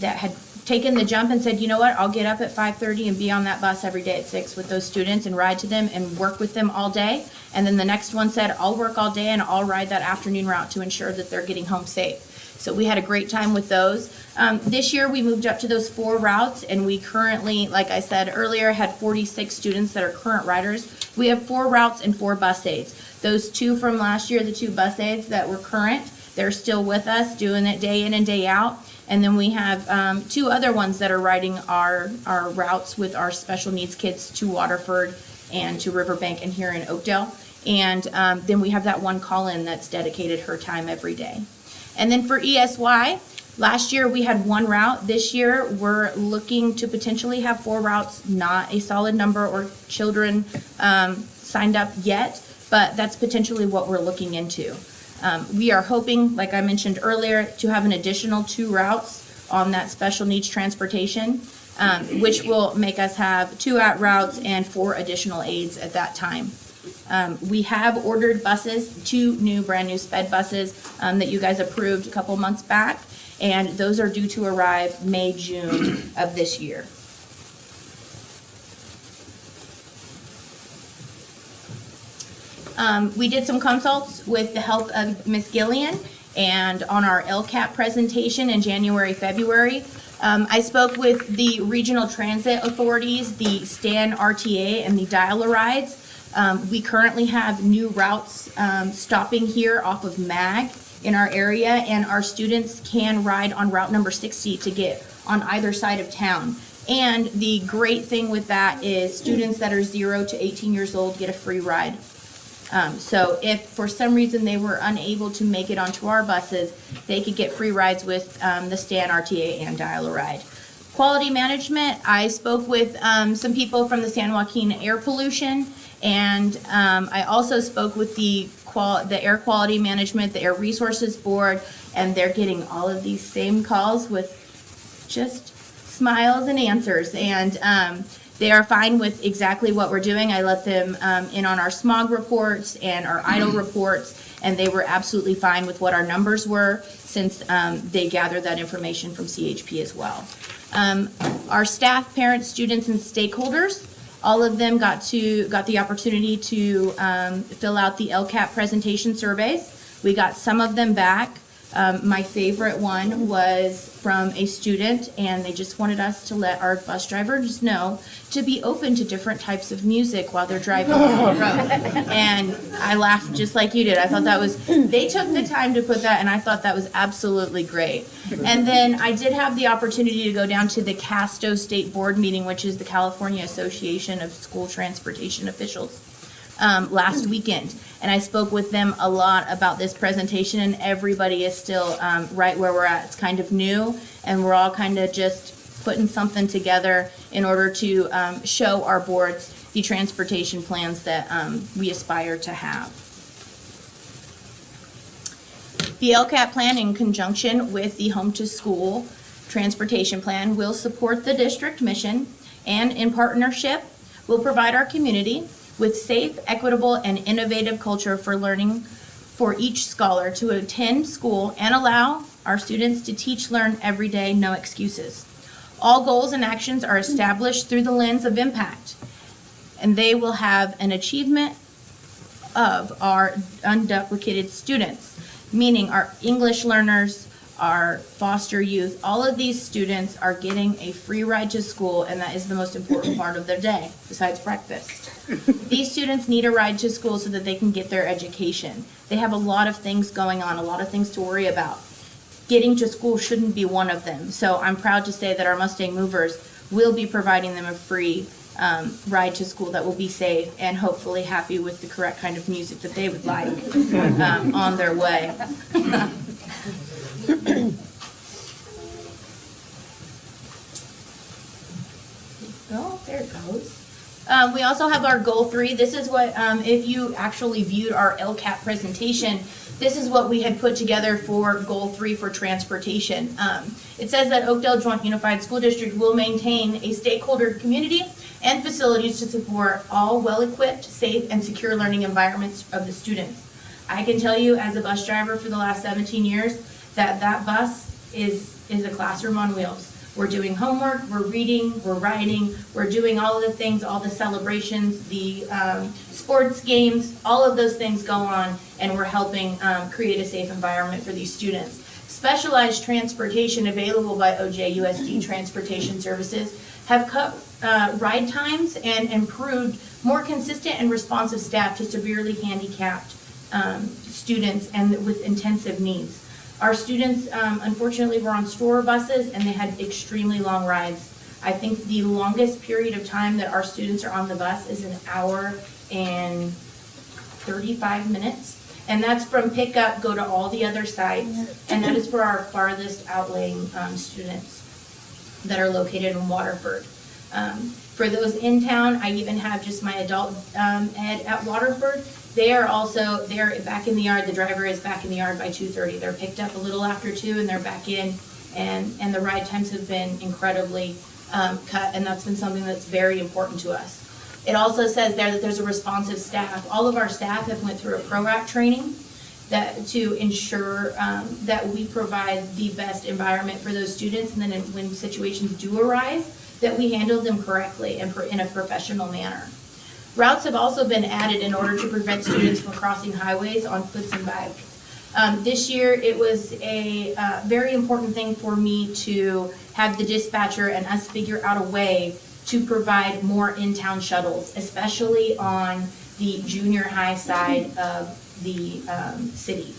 had taken the jump and said, you know what, I'll get up at 5:30 and be on that bus every day at 6 with those students and ride to them and work with them all day. And then the next one said, I'll work all day and I'll ride that afternoon route to ensure that they're getting home safe. So we had a great time with those. This year we moved up to those 4 routes, and we currently, like I said earlier, had 46 students that are current riders. We have 4 routes and 4 bus aids. Those 2 from last year, the 2 bus aids that were current, they're still with us, doing it day in and day out. And then we have 2 other ones that are riding our routes with our special needs kids to Waterford and to Riverbank and here in Oakdale. And then we have that one call-in that's dedicated her time every day. And then for ESY, last year we had 1 route. This year we're looking to potentially have 4 routes, not a solid number or children signed up yet, but that's potentially what we're looking into. We are hoping, like I mentioned earlier, to have an additional 2 routes on that special needs transportation, which will make us have 2 out routes and 4 additional aids at that time. We have ordered buses, 2 brand new SPED buses that you guys approved a couple months back, and those are due to arrive May, June of this year. We did some consults with the help of Ms. Gillian, and on our LCAP presentation in January, February, I spoke with the regional transit authorities, the STAN RTA, and the Dial-A-Rides. We currently have new routes stopping here off of MAG in our area, and our students can ride on route number 60 to get on either side of town. And the great thing with that is students that are 0 to 18 years old get a free ride. So if for some reason they were unable to make it onto our buses, they could get free rides with the Stan RTA and Dial-A-Ride. Quality management, I spoke with some people from the San Joaquin Air Pollution, and I also spoke with the Air Quality Management, the Air Resources Board, and they're getting all of these same calls with just smiles and answers. And they are fine with exactly what we're doing. I let them in on our smog reports and our idle reports, and they were absolutely fine with what our numbers were, since they gathered that information from CHP as well. Our staff, parents, students, and stakeholders, all of them got the opportunity to fill out the LCAP presentation surveys. We got some of them back. My favorite one was from a student, and they just wanted us to let our bus drivers know to be open to different types of music while they're driving down the road. And I laughed just like you did. I thought they took the time to put that, and I thought that was absolutely great. And then I did have the opportunity to go down to the CASTO State Board meeting, which is the California Association of School Transportation Officials, last weekend. And I spoke with them a lot about this presentation, and everybody is still right where we're at. It's kind of new, and we're all kind of just putting something together in order to show our boards the transportation plans that we aspire to have. The LCAP plan, in conjunction with the Home to School Transportation Plan, will support the district mission, and in partnership will provide our community with safe, equitable, and innovative culture for learning for each scholar to attend school and allow our students to teach, learn every day, no excuses. All goals and actions are established through the lens of impact, and they will have an achievement of our unduplicated students, meaning our English learners, our foster youth. All of these students are getting a free ride to school, and that is the most important part of their day, besides breakfast. These students need a ride to school so that they can get their education. They have a lot of things going on, a lot of things to worry about. Getting to school shouldn't be one of them. So I'm proud to say that our Mustang Movers will be providing them a free ride to school that will be safe and hopefully happy with the correct kind of music that they would like on their way. Oh, there it goes. We also have our goal 3. This is what, if you actually viewed our LCAP presentation, this is what we had put together for goal 3 for transportation. It says that Oakdale Joint Unified School District will maintain a stakeholder community and facilities to support all well-equipped, safe, and secure learning environments of the students. I can tell you, as a bus driver for the last 17 years, that bus is a classroom on wheels. We're doing homework, we're reading, we're writing, we're doing all of the things, all the celebrations, the sports games, all of those things go on, and we're helping create a safe environment for these students. Specialized transportation available by OJUSD Transportation Services have cut ride times and improved more consistent and responsive staff to severely handicapped students and with intensive needs. Our students, unfortunately, were on store buses, and they had extremely long rides. I think the longest period of time that our students are on the bus is 1 hour and 35 minutes. And that's from pickup, go to all the other sites, and that is for our farthest outlying students that are located in Waterford. For those in town, I even have just my adult ed at Waterford. They're back in the yard. The driver is back in the yard by 2:30. They're picked up a little after 2, and they're back in, and the ride times have been incredibly cut, and that's been something that's very important to us. It also says there that there's a responsive staff. All of our staff have went through a PROACT training to ensure that we provide the best environment for those students, and then when situations do arise, that we handle them correctly and in a professional manner. Routes have also been added in order to prevent students from crossing highways on foots and bikes. This year, it was a very important thing for me to have the dispatcher and us figure out a way to provide more in-town shuttles, especially on the junior high side of the city.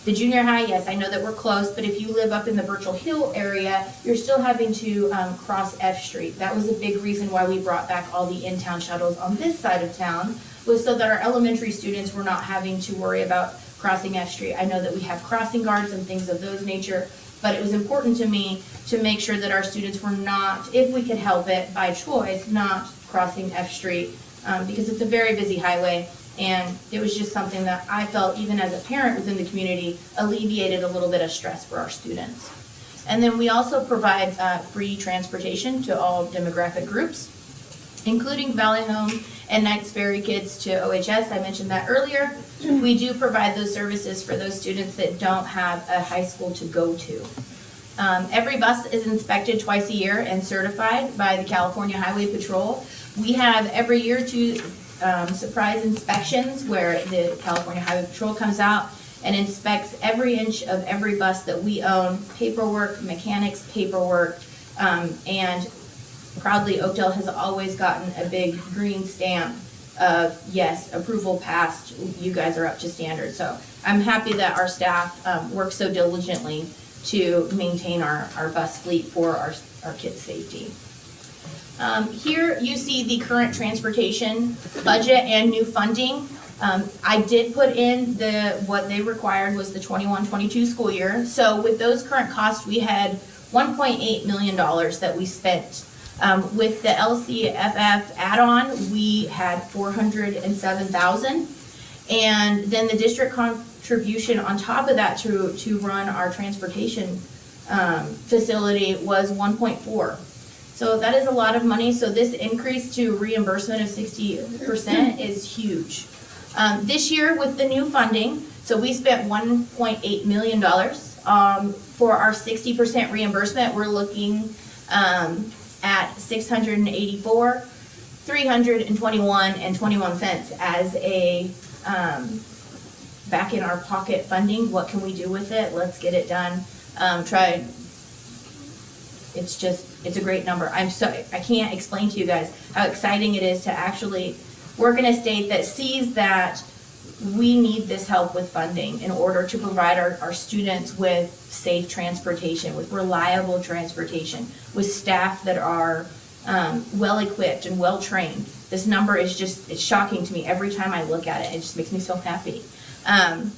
The junior high, yes, I know that we're close, but if you live up in the Birchall Hill area, you're still having to cross F Street. That was a big reason why we brought back all the in-town shuttles on this side of town, was so that our elementary students were not having to worry about crossing F Street. I know that we have crossing guards and things of those nature, but it was important to me to make sure that our students were not, if we could help it by choice, not crossing F Street, because it's a very busy highway. And it was just something that I felt, even as a parent within the community, alleviated a little bit of stress for our students. And then we also provide free transportation to all demographic groups, including Valley Home and Knights Ferry kids to OHS. I mentioned that earlier. We do provide those services for those students that don't have a high school to go to. Every bus is inspected twice a year and certified by the California Highway Patrol. We have every year two surprise inspections where the California Highway Patrol comes out and inspects every inch of every bus that we own, paperwork, mechanics paperwork, and proudly Oakdale has always gotten a big green stamp of, yes, approval passed, you guys are up to standard. So I'm happy that our staff works so diligently to maintain our bus fleet for our kids' safety. Here you see the current transportation budget and new funding. I did put in what they required was the 21-22 school year. So with those current costs, we had $1.8 million that we spent. With the LCFF add-on, we had $407,000. And then the district contribution on top of that to run our transportation facility was 1.4. So that is a lot of money. So this increase to reimbursement of 60% is huge. This year with the new funding, so we spent $1.8 million. For our 60% reimbursement, we're looking at $684, $321.21 as a back in our pocket funding. What can we do with it? Let's get it done. It's a great number. I can't explain to you guys how exciting it is to actually work in a state that sees that we need this help with funding in order to provide our students with safe transportation, with reliable transportation, with staff that are well-equipped and well-trained. This number is it's shocking to me every time I look at it. It just makes me so happy. And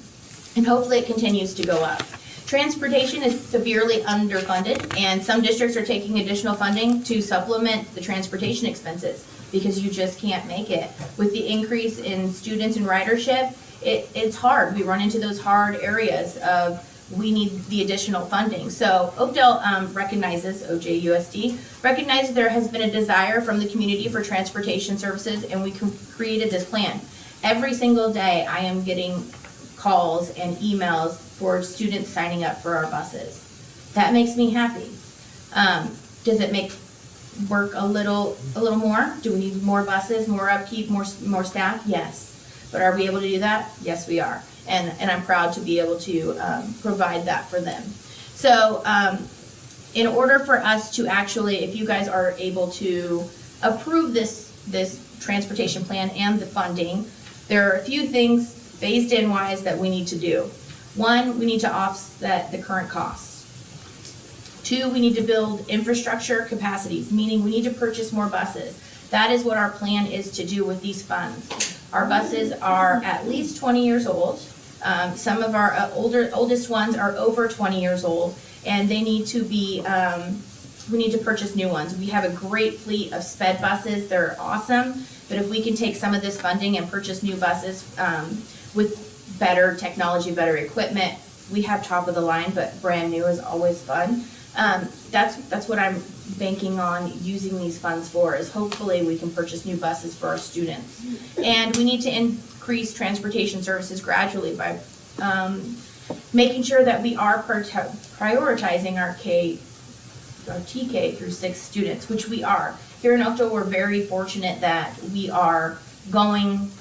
hopefully it continues to go up. Transportation is severely underfunded, and some districts are taking additional funding to supplement the transportation expenses because you just can't make it. With the increase in students and ridership, it's hard. We run into those hard areas of we need the additional funding. So Oakdale recognizes, OJUSD, recognizes there has been a desire from the community for transportation services, and we created this plan. Every single day I am getting calls and emails for students signing up for our buses. That makes me happy. Does it make work a little more? Do we need more buses, more upkeep, more staff? Yes. But are we able to do that? Yes, we are. And I'm proud to be able to provide that for them. So in order for us to actually, if you guys are able to approve this transportation plan and the funding, there are a few things phased in wise that we need to do. One, we need to offset the current costs. Two, we need to build infrastructure capacities, meaning we need to purchase more buses. That is what our plan is to do with these funds. Our buses are at least 20 years old. Some of our oldest ones are over 20 years old, and they need to be, we need to purchase new ones. We have a great fleet of sped buses. They're awesome, but if we can take some of this funding and purchase new buses with better technology, better equipment, we have top of the line, but brand new is always fun. That's what I'm banking on using these funds for, is hopefully we can purchase new buses for our students. And we need to increase transportation services gradually by making sure that we are prioritizing our TK through 6 students, which we are. Here in Oakdale, we're very fortunate that we are going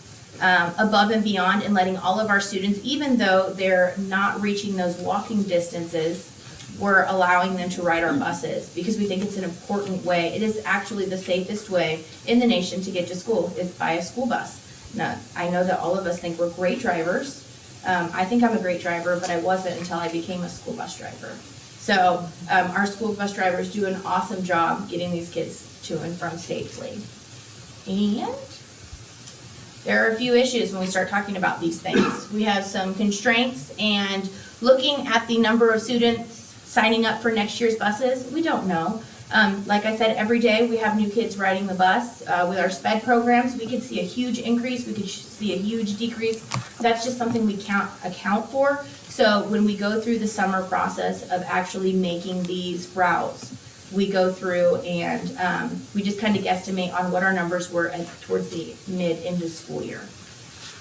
above and beyond and letting all of our students, even though they're not reaching those walking distances, we're allowing them to ride our buses because we think it's an important way. It is actually the safest way in the nation to get to school is by a school bus. Now, I know that all of us think we're great drivers, I think I'm a great driver, but I wasn't until I became a school bus driver. So our school bus drivers do an awesome job getting these kids to and from safely. And there are a few issues when we start talking about these things. We have some constraints, and looking at the number of students signing up for next year's buses, we don't know. Like I said, every day we have new kids riding the bus. With our SPED programs, we could see a huge increase, we could see a huge decrease. That's just something we can't account for. So when we go through the summer process of actually making these routes, we go through and we just kind of guesstimate on what our numbers were towards the end of school year.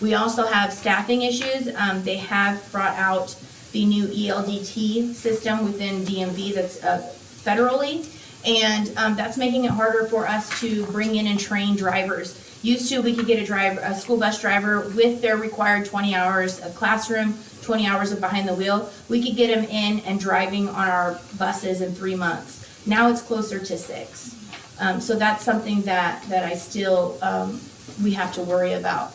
We also have staffing issues. They have brought out the new ELDT system within DMV that's federally, and that's making it harder for us to bring in and train drivers. Used to, we could get a school bus driver with their required 20 hours of classroom, 20 hours of behind the wheel. We could get them in and driving on our buses in 3 months. Now it's closer to 6. So that's something that I still, we have to worry about.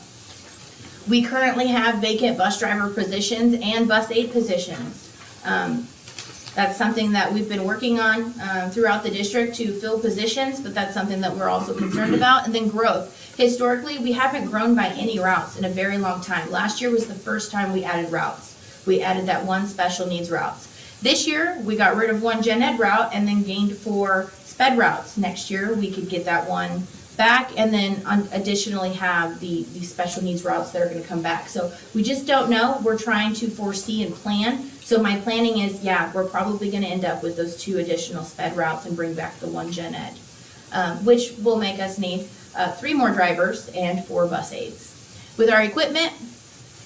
We currently have vacant bus driver positions and bus aide positions. That's something that we've been working on throughout the district to fill positions, but that's something that we're also concerned about. And then growth. Historically, we haven't grown by any routes in a very long time. Last year was the first time we added routes. We added that one special needs routes. This year, we got rid of one gen ed route and then gained 4 sped routes. Next year, we could get that one back and then additionally have the special needs routes that are going to come back. So we just don't know. We're trying to foresee and plan. So my planning is, yeah, we're probably going to end up with those 2 additional sped routes and bring back the 1 gen ed, which will make us need 3 more drivers and 4 bus aides. With our equipment,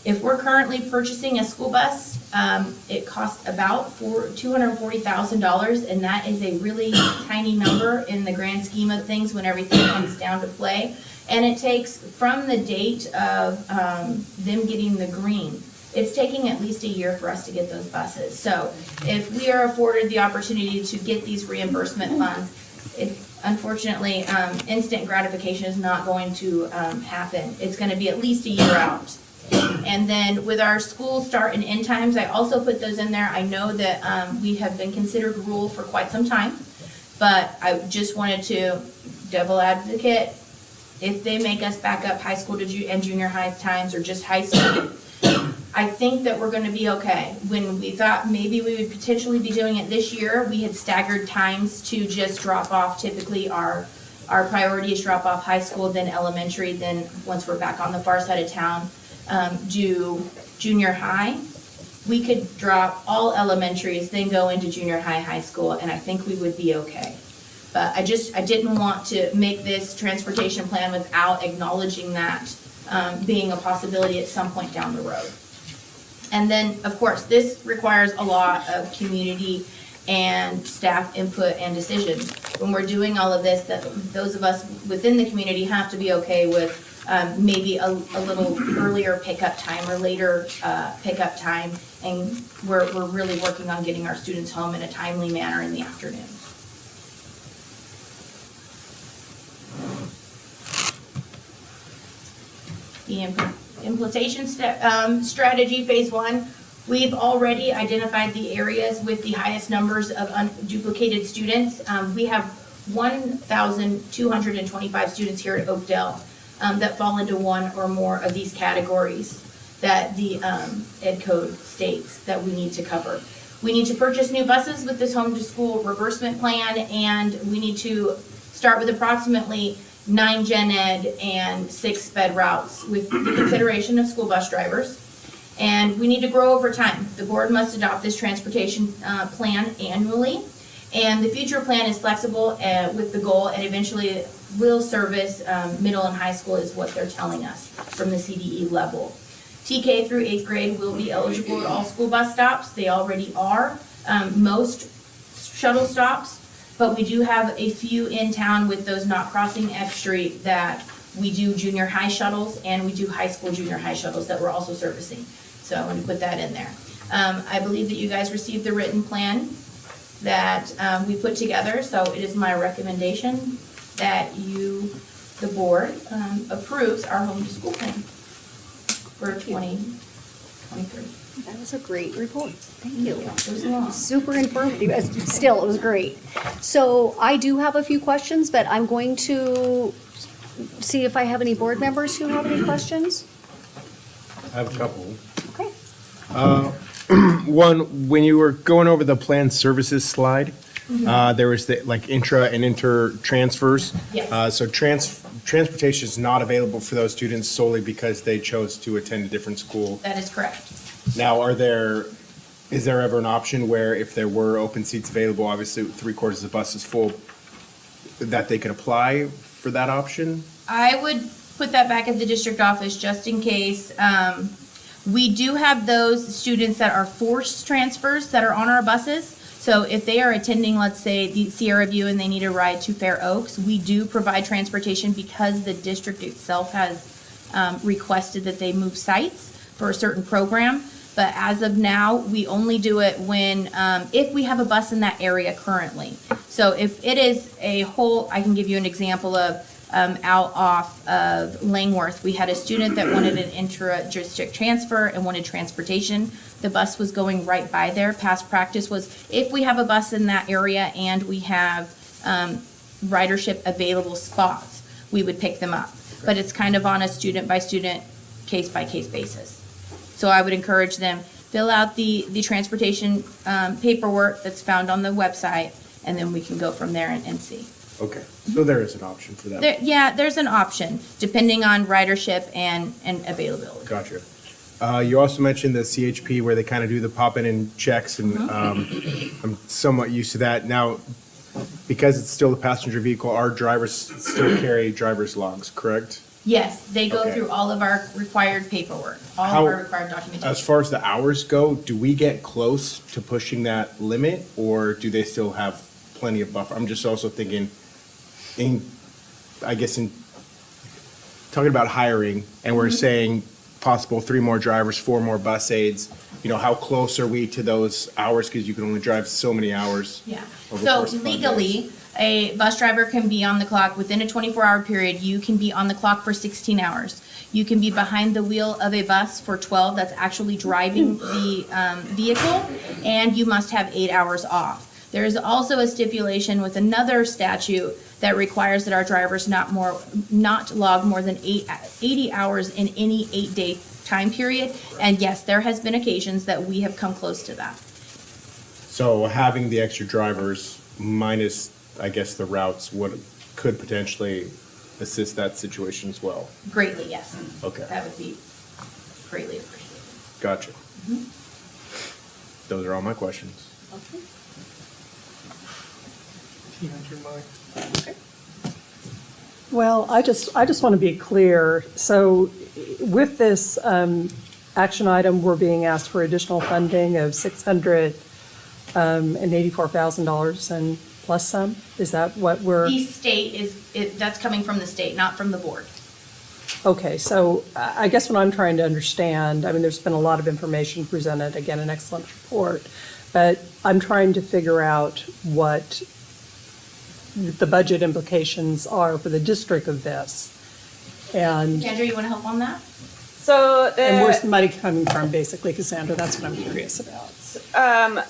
if we're currently purchasing a school bus, it costs about $240,000, and that is a really tiny number in the grand scheme of things when everything comes down to play. And it takes, from the date of them getting the green, it's taking at least a year for us to get those buses. So if we are afforded the opportunity to get these reimbursement funds, unfortunately, instant gratification is not going to happen. It's going to be at least a year out. And then with our school start and end times, I also put those in there. I know that we have been considered rural for quite some time, but I just wanted to devil advocate. If they make us back up high school to and junior high times or just high school, I think that we're going to be okay. When we thought maybe we would potentially be doing it this year, we had staggered times to just drop off. Typically our priority is drop off high school, then elementary, then once we're back on the far side of town, do junior high. We could drop all elementaries, then go into junior high, high school, and I think we would be okay. But I didn't want to make this transportation plan without acknowledging that being a possibility at some point down the road. And then, of course, this requires a lot of community and staff input and decisions. When we're doing all of this, that those of us within the community have to be okay with maybe a little earlier pickup time or later pickup time, and we're really working on getting our students home in a timely manner in the afternoon. The implementation strategy, phase 1, we've already identified the areas with the highest numbers of unduplicated students. We have 1,225 students here at Oakdale that fall into one or more of these categories that the Ed Code states that we need to cover. We need to purchase new buses with this home to school reimbursement plan, and we need to start with approximately 9 gen ed and 6 sped routes with the consideration of school bus drivers. And we need to grow over time. The board must adopt this transportation plan annually, and the future plan is flexible with the goal, and eventually will service middle and high school is what they're telling us from the CDE level. TK through 8th grade will be eligible at all school bus stops. They already are. Most shuttle stops, but we do have a few in town with those not crossing F Street that we do junior high shuttles, and we do high school junior high shuttles that we're also servicing. So I want to put that in there. I believe that you guys received the written plan that we put together, so it is my recommendation that you, the board, approves our home to school plan for 23. That was a great report. Thank you. Super informative. Still, it was great. So I do have a few questions, but I'm going to see if I have any board members who have any questions. I have a couple. Okay. One, when you were going over the planned services slide, there was the, like, intra and inter transfers. Yes. So transportation is not available for those students solely because they chose to attend a different school. That is correct. Now, is there ever an option where if there were open seats available, obviously 3/4 of the bus is full, that they could apply for that option? I would put that back at the district office just in case. We do have those students that are forced transfers that are on our buses. So if they are attending, let's say, the Sierra View and they need a ride to Fair Oaks, we do provide transportation because the district itself has requested that they move sites for a certain program. But as of now, we only do it when, if we have a bus in that area currently. So if it is a whole, I can give you an example of out off of Langworth, we had a student that wanted an intra-district transfer and wanted transportation. The bus was going right by there. Past practice was if we have a bus in that area and we have ridership available spots, we would pick them up. But it's kind of on a student-by-student, case-by-case basis. So I would encourage them, fill out the transportation paperwork that's found on the website, and then we can go from there and see. Okay, so there is an option for that. Yeah, there's an option, depending on ridership and availability. Gotcha. You also mentioned the CHP where they kind of do the pop-in and checks, and I'm somewhat used to that. Now, because it's still a passenger vehicle, our drivers still carry driver's logs, correct? Yes, they go Okay. through all of our required paperwork, all How- of our required documentation. As far as the hours go, do we get close to pushing that limit, or do they still have plenty of buffer? I'm just also thinking, in talking about hiring, and we're saying possible 3 more drivers, 4 more bus aides, how close are we to those hours? Because you can only drive so many hours. Yeah, over the so course of 5 days. legally, a bus driver can be on the clock within a 24-hour period. You can be on the clock for 16 hours. You can be behind the wheel of a bus for 12, that's actually driving the vehicle, and you must have 8 hours off. There is also a stipulation with another statute that requires that our drivers not log more than 80 hours in any 8-day time period. And yes, there has been occasions that we have come close to that. So having the extra drivers minus, I guess, the routes could potentially assist that situation as well. Greatly, yes. Okay. That would be greatly appreciated. Gotcha. Those are all my questions. Okay. Well, I just want to be clear. So with this action item, we're being asked for additional funding of $684,000 and plus some? Is that what we're? The state that's coming from the state, not from the board. Okay, so I guess what I'm trying to understand, I mean, there's been a lot of information presented, again, an excellent report, but I'm trying to figure out what the budget implications are for the district of this. And Cassandra, you want to help on that? So and where's the money coming from, basically, Cassandra? That's what I'm curious about.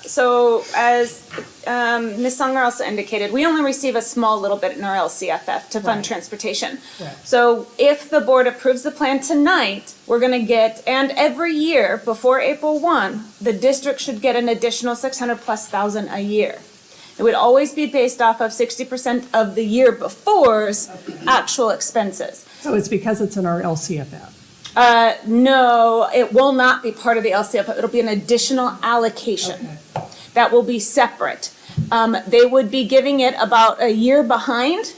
So as Ms. Unger also indicated, we only receive a small little bit in our LCFF to fund transportation. Right. So if the board approves the plan tonight, we're going to get, and every year before April 1, the district should get an additional 600,000+ a year. It would always be based off of 60% of the year before's actual expenses. So it's because it's in our LCFF? No, it will not be part of the LCFF. It'll be an additional allocation. Okay. That will be separate. They would be giving it about a year behind,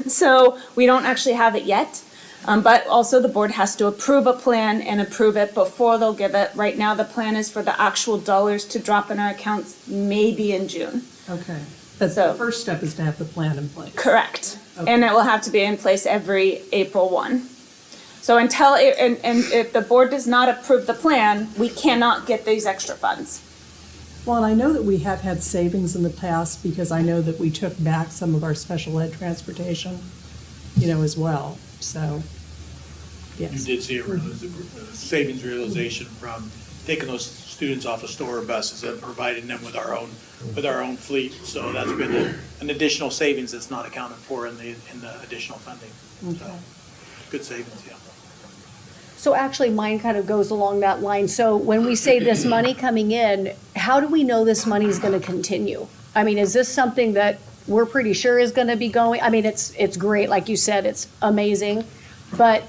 so we don't actually have it yet. But also the board has to approve a plan and approve it before they'll give it. Right now, the plan is for the actual dollars to drop in our accounts maybe in June. Okay. But the first step is to have the plan in place. Correct. Okay. And it will have to be in place every April 1. So until, and if the board does not approve the plan, we cannot get these extra funds. Well, and I know that we have had savings in the past because I know that we took back some of our special ed transportation, as well. So, yes. You did see a savings realization from taking those students off of store buses and providing them with our own fleet. So that's been an additional savings that's not accounted for in the additional funding. So, good savings, yeah. So actually, mine kind of goes along that line. So when we say this money coming in, how do we know this money is going to continue? I mean, is this something that we're pretty sure is going to be going? I mean, it's great, like you said, it's amazing, but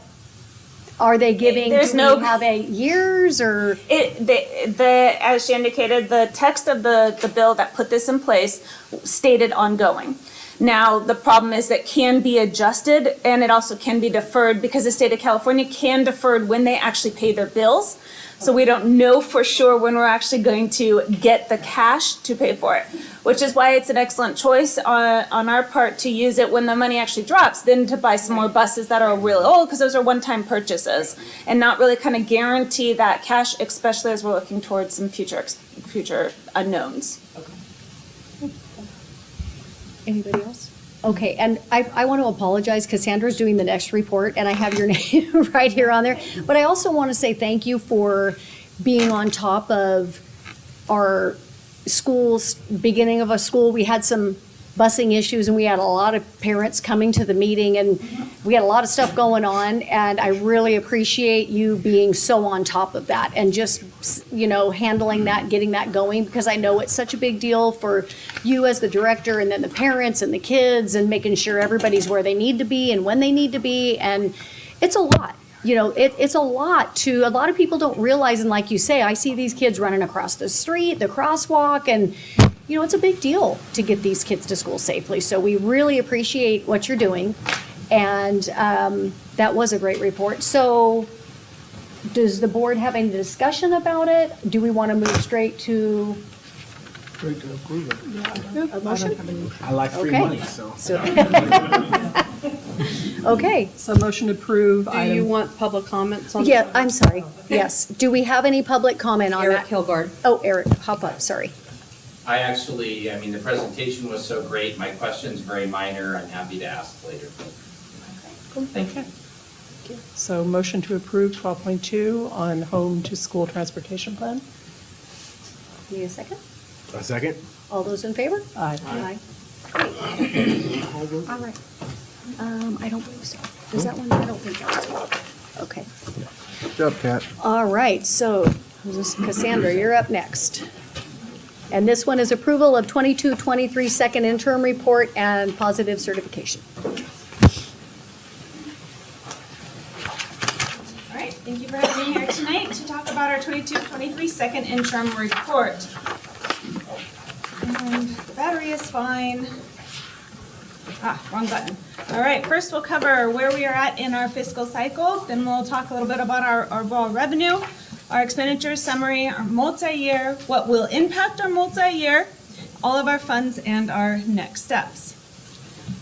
are they giving? There's do no- we have a years or? As she indicated, the text of the bill that put this in place stated ongoing. Now, the problem is that can be adjusted and it also can be deferred because the state of California can defer when they actually pay their bills. So we don't know for sure when we're actually going to get the cash to pay for it, which is why it's an excellent choice on our part to use it when the money actually drops, then to buy some more buses that are really old, because those are one-time purchases, and not really kind of guarantee that cash, especially as we're looking towards some future unknowns. Anybody else? Okay, and I want to apologize, Cassandra's doing the next report, and I have your name right here on there. But I also want to say thank you for being on top of our schools, beginning of a school. We had some busing issues, and we had a lot of parents coming to the meeting, and we had a lot of stuff going on, and I really appreciate you being so on top of that and just, handling that, getting that going, because I know it's such a big deal for you as the director, and then the parents and the kids, and making sure everybody's where they need to be and when they need to be, and it's a lot. It's a lot a lot of people don't realize, and like you say, I see these kids running across the street, the crosswalk, and it's a big deal to get these kids to school safely. So we really appreciate what you're doing. And that was a great report. So does the board have any discussion about it? Do we want to move straight to a motion? I like free Okay. money, so. Okay. So motion to approve Do item. you want public comments on? Yeah, I'm sorry. Yes. Do we have any public comment on Eric that? Hilgard. Oh, Eric, hop up, sorry. The presentation was so great. My question's very minor. I'm happy to ask later. Thank you. So motion to approve 12.2 on home to school transportation plan. Need a second? A second? All those in favor? Aye. Aye. All right. I don't believe so. Is that one? I don't think that's one. Okay. Good job, Kat. All right, so Cassandra, you're up next. And this one is approval of 22-23 second interim report and positive certification. All right, thank you for having me here tonight to talk about our 22-23 second interim report. And the battery is fine. Wrong button. All right, first we'll cover where we are at in our fiscal cycle, then we'll talk a little bit about our overall revenue, our expenditures summary, our multi-year, what will impact our multi-year, all of our funds, and our next steps.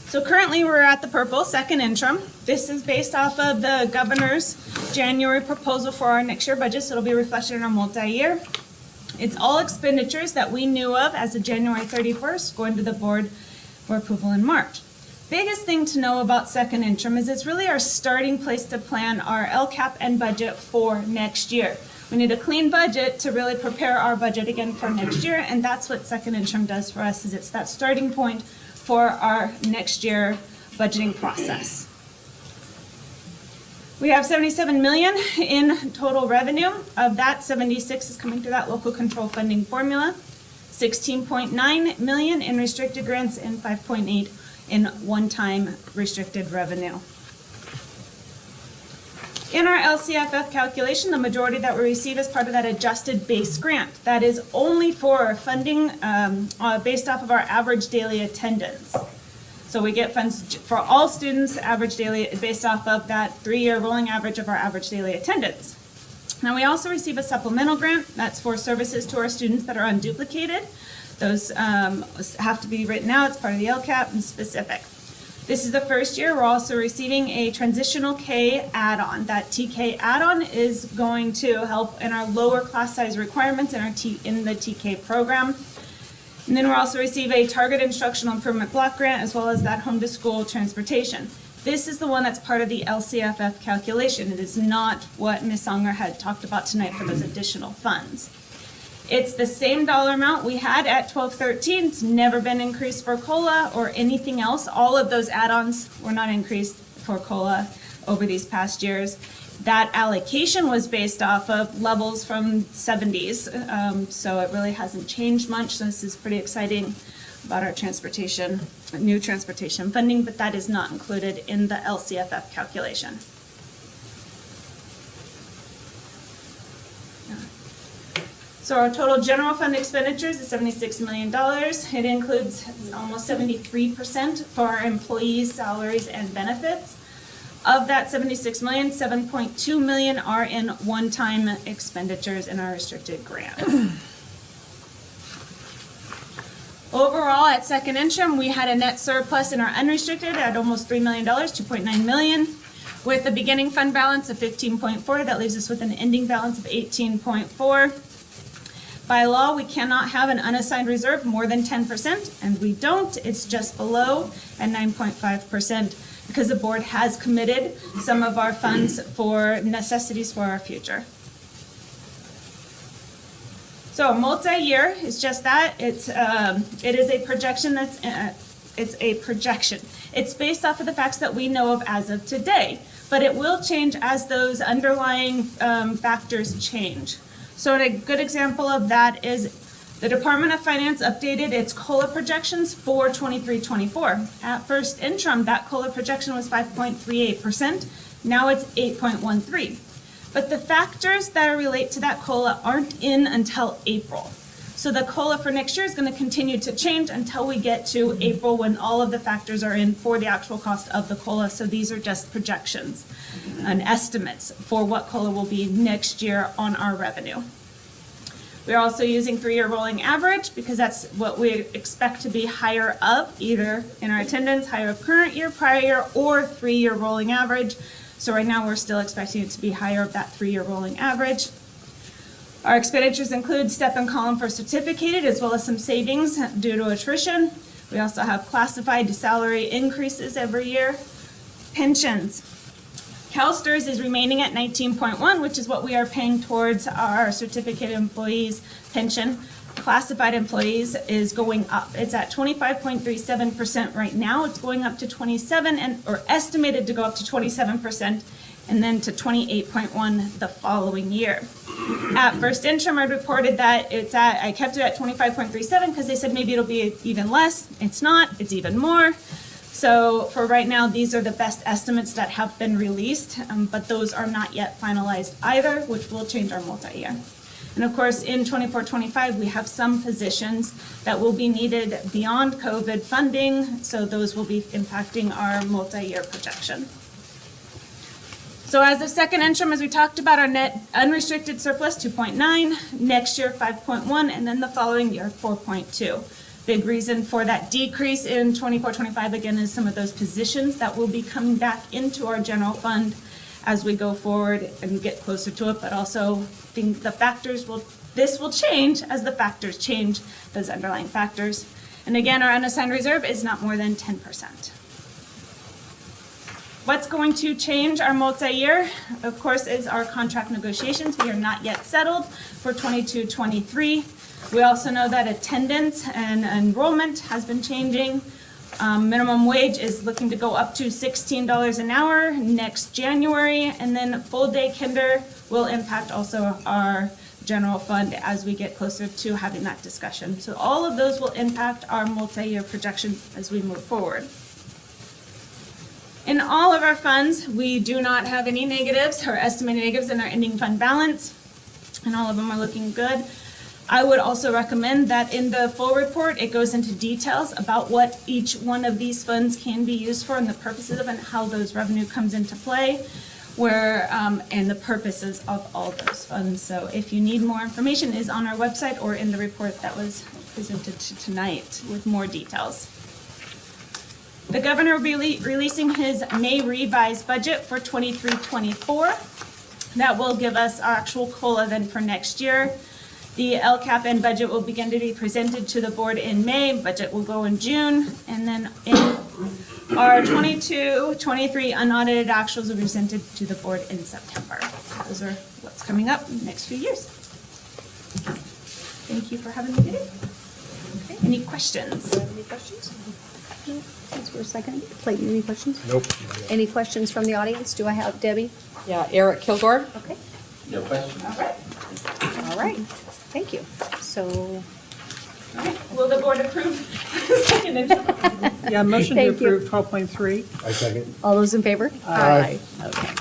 So currently we're at the purple, second interim. This is based off of the governor's January proposal for our next year budget, so it'll be reflected in our multi-year. It's all expenditures that we knew of as of January 31st, going to the board for approval in March. Biggest thing to know about second interim is it's really our starting place to plan our LCAP and budget for next year. We need a clean budget to really prepare our budget again for next year, and that's what second interim does for us, is it's that starting point for our next year budgeting process. We have 77 million in total revenue. Of that, 76 is coming through that local control funding formula, 16.9 million in restricted grants, and 5.8 in one-time restricted revenue. In our LCFF calculation, the majority that we receive is part of that adjusted base grant. That is only for funding based off of our average daily attendance. So we get funds for all students, average daily, based off of that 3-year rolling average of our average daily attendance. Now, we also receive a supplemental grant. That's for services to our students that are unduplicated. Those have to be written out. It's part of the LCAP and specific. This is the first year. We're also receiving a transitional K add-on. That TK add-on is going to help in our lower class size requirements in the TK program. And then we'll also receive a target instructional improvement block grant, as well as that home to school transportation. This is the one that's part of the LCFF calculation. It is not what Ms. Unger had talked about tonight for those additional funds. It's the same dollar amount we had at 1213. It's never been increased for COLA or anything else. All of those add-ons were not increased for COLA over these past years. That allocation was based off of levels from 70s, so it really hasn't changed much. So this is pretty exciting about our transportation, new transportation funding, but that is not included in the LCFF calculation. So our total general fund expenditures is $76 million. It includes almost 73% for our employees' salaries and benefits. Of that 76 million, 7.2 million are in one-time expenditures in our restricted grants. Overall, at second interim, we had a net surplus in our unrestricted at almost $3 million, 2.9 million. With a beginning fund balance of 15.4, that leaves us with an ending balance of 18.4. By law, we cannot have an unassigned reserve more than 10%, and we don't. It's just below at 9.5%. Because the board has committed some of our funds for necessities for our future. So a multi-year is just that. It is a projection it's a projection. It's based off of the facts that we know of as of today, but it will change as those underlying factors change. So a good example of that is the Department of Finance updated its COLA projections for 23-24. At first interim, that COLA projection was 5.38%. Now it's 8.13. But the factors that relate to that COLA aren't in until April. So the COLA for next year is going to continue to change until we get to April when all of the factors are in for the actual cost of the COLA. So these are just projections and estimates for what COLA will be next year on our revenue. We're also using 3-year rolling average because that's what we expect to be higher of, either in our attendance, higher of current year, prior year, or 3-year rolling average. So right now we're still expecting it to be higher of that 3-year rolling average. Our expenditures include step and column for certificated as well as some savings due to attrition. We also have classified salary increases every year. Pensions. CalSTRS is remaining at 19.1, which is what we are paying towards our certificated employees' pension. Classified employees is going up. It's at 25.37% right now. It's going up to 27 or estimated to go up to 27%, and then to 28.1 the following year. At first interim, I reported that I kept it at 25.37 because they said maybe it'll be even less. It's not. It's even more. So for right now, these are the best estimates that have been released, but those are not yet finalized either, which will change our multi-year. And of course, in 24-25, we have some positions that will be needed beyond COVID funding, so those will be impacting our multi-year projection. So as of second interim, as we talked about, our net unrestricted surplus 2.9, next year 5.1, and then the following year 4.2. Big reason for that decrease in 24-25 again is some of those positions that will be coming back into our general fund as we go forward and get closer to it, but also think the factors this will change as the factors change, those underlying factors. And again, our unassigned reserve is not more than 10%. What's going to change our multi-year, of course, is our contract negotiations. We are not yet settled for 22-23. We also know that attendance and enrollment has been changing. Minimum wage is looking to go up to $16 an hour next January, and then full day kinder will impact also our general fund as we get closer to having that discussion. So all of those will impact our multi-year projections as we move forward. In all of our funds, we do not have any negatives or estimated negatives in our ending fund balance, and all of them are looking good. I would also recommend that in the full report, it goes into details about what each one of these funds can be used for and the purposes of and how those revenue comes into play, and the purposes of all those funds. So if you need more information, it is on our website or in the report that was presented tonight with more details. The governor will be releasing his May revised budget for 23-24. That will give us our actual COLA then for next year. The LCAP and budget will begin to be presented to the board in May. Budget will go in June, and then in Our 22-23 unaudited actuals will be presented to the board in September. Those are what's coming up in the next few years. Thank you for having me today. Okay, any questions? Any questions? No, since we're a second. Clayton, any questions? Nope. Any questions from the audience? Do I have Debbie? Yeah, Eric Kilgore. Okay. No question. All right. Thank you. So, Will the board approve? Yeah, motion to Thank you. approve 12.3. I second. all those in favor? Aye. Okay.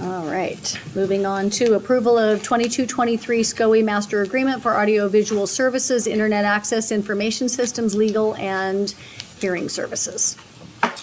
All right. Moving on to approval of 22-23 SCOE Master Agreement for Audiovisual Services, Internet Access, Information Systems, Legal, and Hearing Services.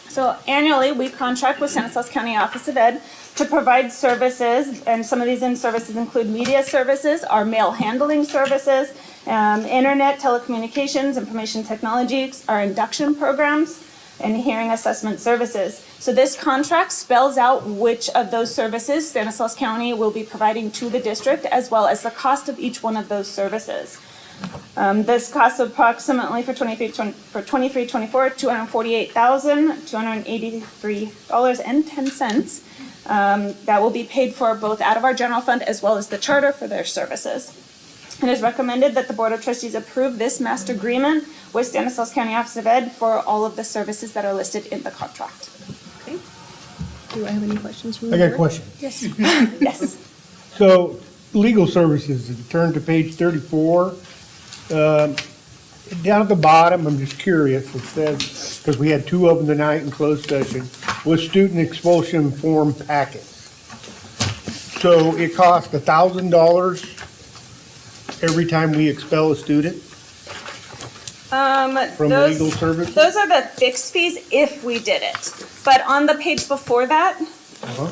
So annually, we contract with Stanislaus County Office of Ed to provide services, and some of these services include media services, our mail handling services, internet, telecommunications, information technologies, our induction programs, and hearing assessment services. So this contract spells out which of those services Stanislaus County will be providing to the district, as well as the cost of each one of those services. This costs approximately for 23-24, $248,283.10. That will be paid for both out of our general fund as well as the charter for their services. It is recommended that the Board of Trustees approve this master agreement with Stanislaus County Office of Ed for all of the services that are listed in the contract. Okay. Do I have any questions from the I board? got a question. Yes. Yes. So, legal services, if you turn to page 34, down at the bottom, I'm just curious, it says, because we had two of them tonight in closed session, was student expulsion form packets. So it costs $1,000 every time we expel a student from legal services? Those are the fixed fees if we did it. But on the page before that,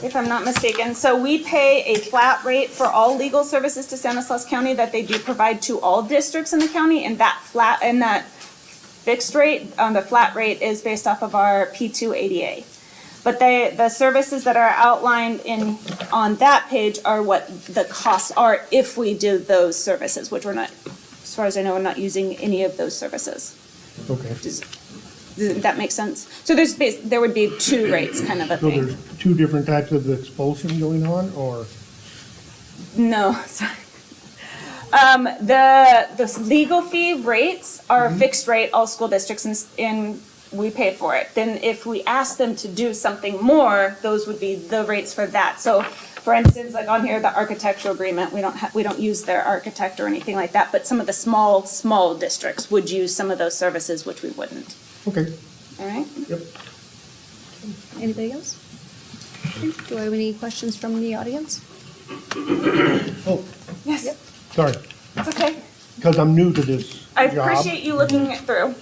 if I'm not mistaken, so we pay a flat rate for all legal services to Stanislaus County that they do provide to all districts in the county, and that fixed rate, the flat rate is based off of our P2 ADA. But the services that are outlined on that page are what the costs are if we do those services, which we're not, as far as I know, we're not using any of those services. Okay. Does that make sense? So there would be two rates kind of a So thing. there's two different types of expulsion going on, or? No, sorry. The legal fee rates are a fixed rate, all school districts and we pay for it. Then if we ask them to do something more, those would be the rates for that. So for instance, like on here, the architectural agreement, we don't use their architect or anything like that, but some of the small districts would use some of those services, which we wouldn't. Okay. All right? Yep. Anybody else? Okay. Do I have any questions from the audience? Oh, Yes, sorry, it's okay. because I'm new to this I job. appreciate you looking it through,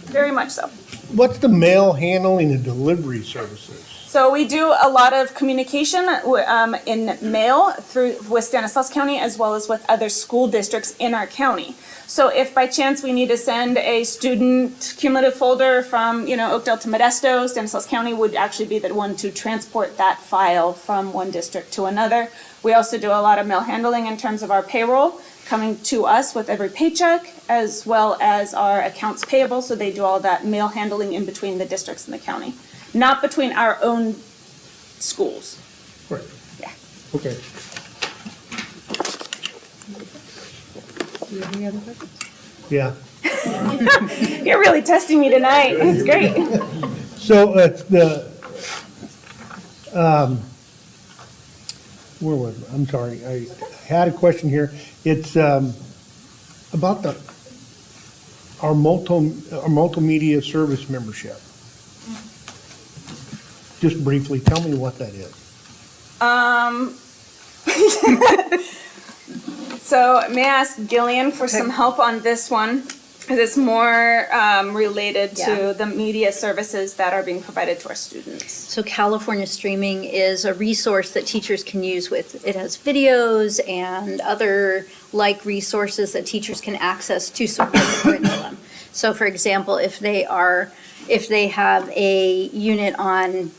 very much so. What's the mail handling and delivery services? So we do a lot of communication in mail with Stanislaus County as well as with other school districts in our county. So if by chance we need to send a student cumulative folder from, Oakdale to Modesto, Stanislaus County would actually be the one to transport that file from one district to another. We also do a lot of mail handling in terms of our payroll coming to us with every paycheck, as well as our accounts payable. So they do all that mail handling in between the districts and the county. Not between our own schools. Right. Yeah. Okay. Do you have any other questions? Yeah. You're really testing me tonight. That's great. So where was it? I'm sorry. I had a question here. It's about our multimedia service membership. Just briefly, tell me what that is. So may I ask Gillian for some help on this one? Because it's more related to the media services that are being provided to our students. So California Streaming is a resource that teachers can use it has videos and other like resources that teachers can access to support the curriculum. So for example, if they have a unit on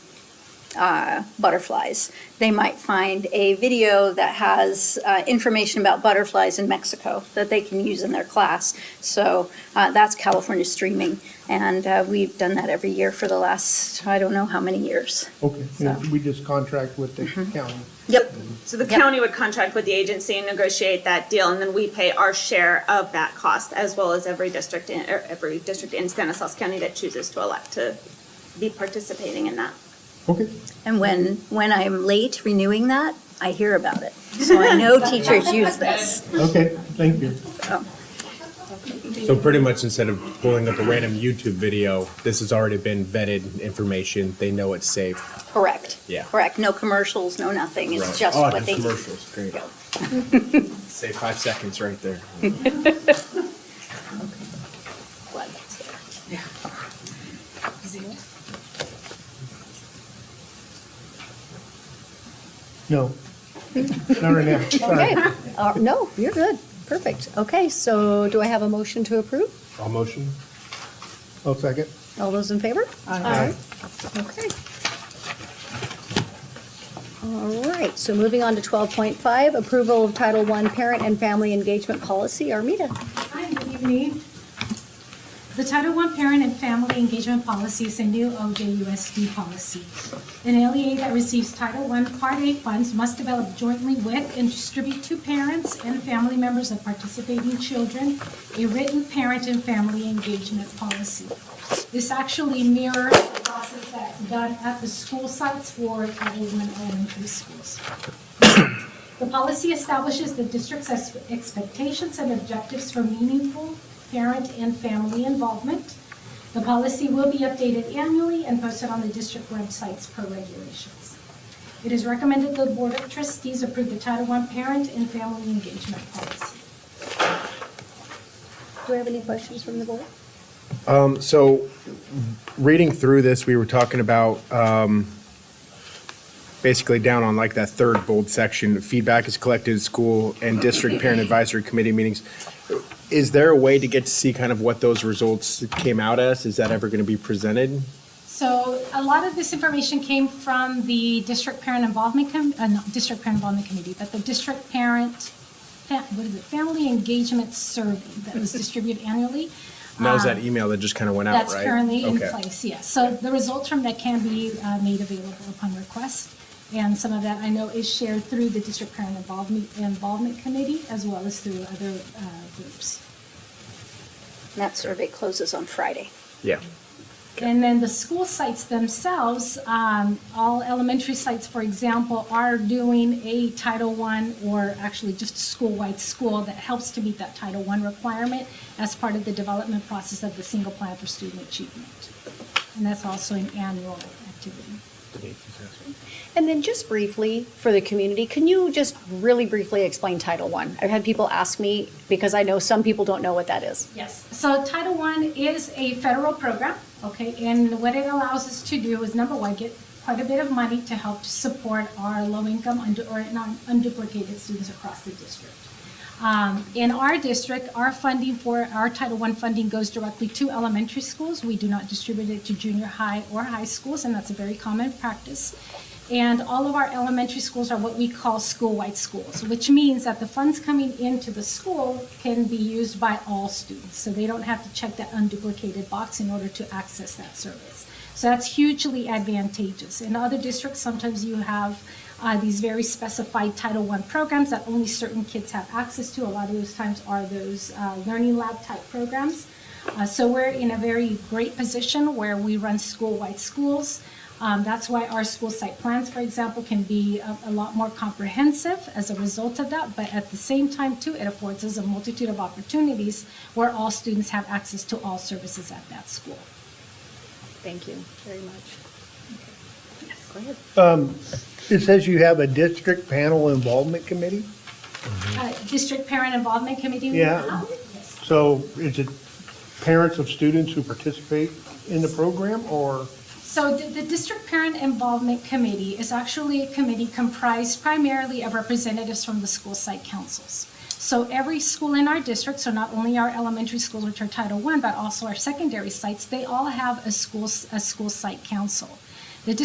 butterflies. They might find a video that has information about butterflies in Mexico that they can use in their class. So that's California streaming. And we've done that every year for the last, I don't know how many years. Okay, and we just contract with the county. Yep. So the county would contract with the agency and negotiate that deal, and then we pay our share of that cost, as well as every district in Stanislaus County that chooses to elect to be participating in that. Okay. And when I'm late renewing that, I hear about it. So I know teachers use this. Okay, thank you. So pretty much instead of pulling up a random YouTube video, this has already been vetted information. They know it's safe. Correct. Yeah. Correct. No commercials, no nothing. It's Right. just Oh, what just they do. commercials. Great. Save 5 seconds right there. Glad that's there. No, not right now. Sorry. Okay. No, you're good. Perfect. Okay, so do I have a motion to approve? All motion? I'll second. All those in favor? Aye. Okay. All right, so moving on to 12.5, approval of Title I Parent and Family Engagement Policy. Armita. Hi, good evening. The Title I Parent and Family Engagement Policy is a new OJUSD policy. An LEA that receives Title I Part A funds must develop jointly with and distribute to parents and family members of participating children a written parent and family engagement policy. This actually mirrors the process that's done at the school sites for Title I elementary schools. The policy establishes the district's expectations and objectives for meaningful parent and family involvement. The policy will be updated annually and posted on the district websites per regulations. It is recommended the Board of Trustees approve the Title I Parent and Family Engagement Policy. Do we have any questions from the board? So reading through this, we were talking about basically down on like that third bold section, feedback is collected at school and district parent advisory committee meetings. Is there a way to get to see kind of what those results came out as? Is that ever going to be presented? So a lot of this information came from the District Parent Involvement District Parent Involvement Committee, but the District Parent, Family Engagement Survey that was distributed annually. And that was that email that just kind of went out, right? That's currently in Okay. place, yes. So the results from that can be made available upon request. And some of that I know is shared through the District Parent Involvement Committee as well as through other groups. And that survey closes on Friday. Yeah. And then the school sites themselves, all elementary sites, for example, are doing a Title I or actually just a school-wide school that helps to meet that Title I requirement as part of the development process of the single plan for student achievement. And that's also an annual activity. And then just briefly, for the community, can you just really briefly explain Title I? I've had people ask me, because I know some people don't know what that is. Yes, so Title I is a federal program, okay, and what it allows us to do is, number one, get quite a bit of money to help to support our low-income or unduplicated students across the district. In our district, our funding for our Title I funding goes directly to elementary schools. We do not distribute it to junior high or high schools, and that's a very common practice. And all of our elementary schools are what we call school-wide schools, which means that the funds coming into the school can be used by all students. So they don't have to check that unduplicated box in order to access that service. So that's hugely advantageous. In other districts, sometimes you have these very specified Title I programs that only certain kids have access to. A lot of those times are those learning lab type programs. So we're in a very great position where we run school-wide schools. That's why our school site plans, for example, can be a lot more comprehensive as a result of that. But at the same time, too, it affords us a multitude of opportunities where all students have access to all services at that school. Thank you very much. Okay. Yes, go ahead. It says you have a district panel involvement committee? District Parent Involvement Committee. Yeah. Yes. So is it parents of students who participate in the program, or? So the District Parent Involvement Committee is actually a committee comprised primarily of representatives from the school site councils. So every school in our district, so not only our elementary schools, which are Title I, but also our secondary sites, they all have a school site council. What the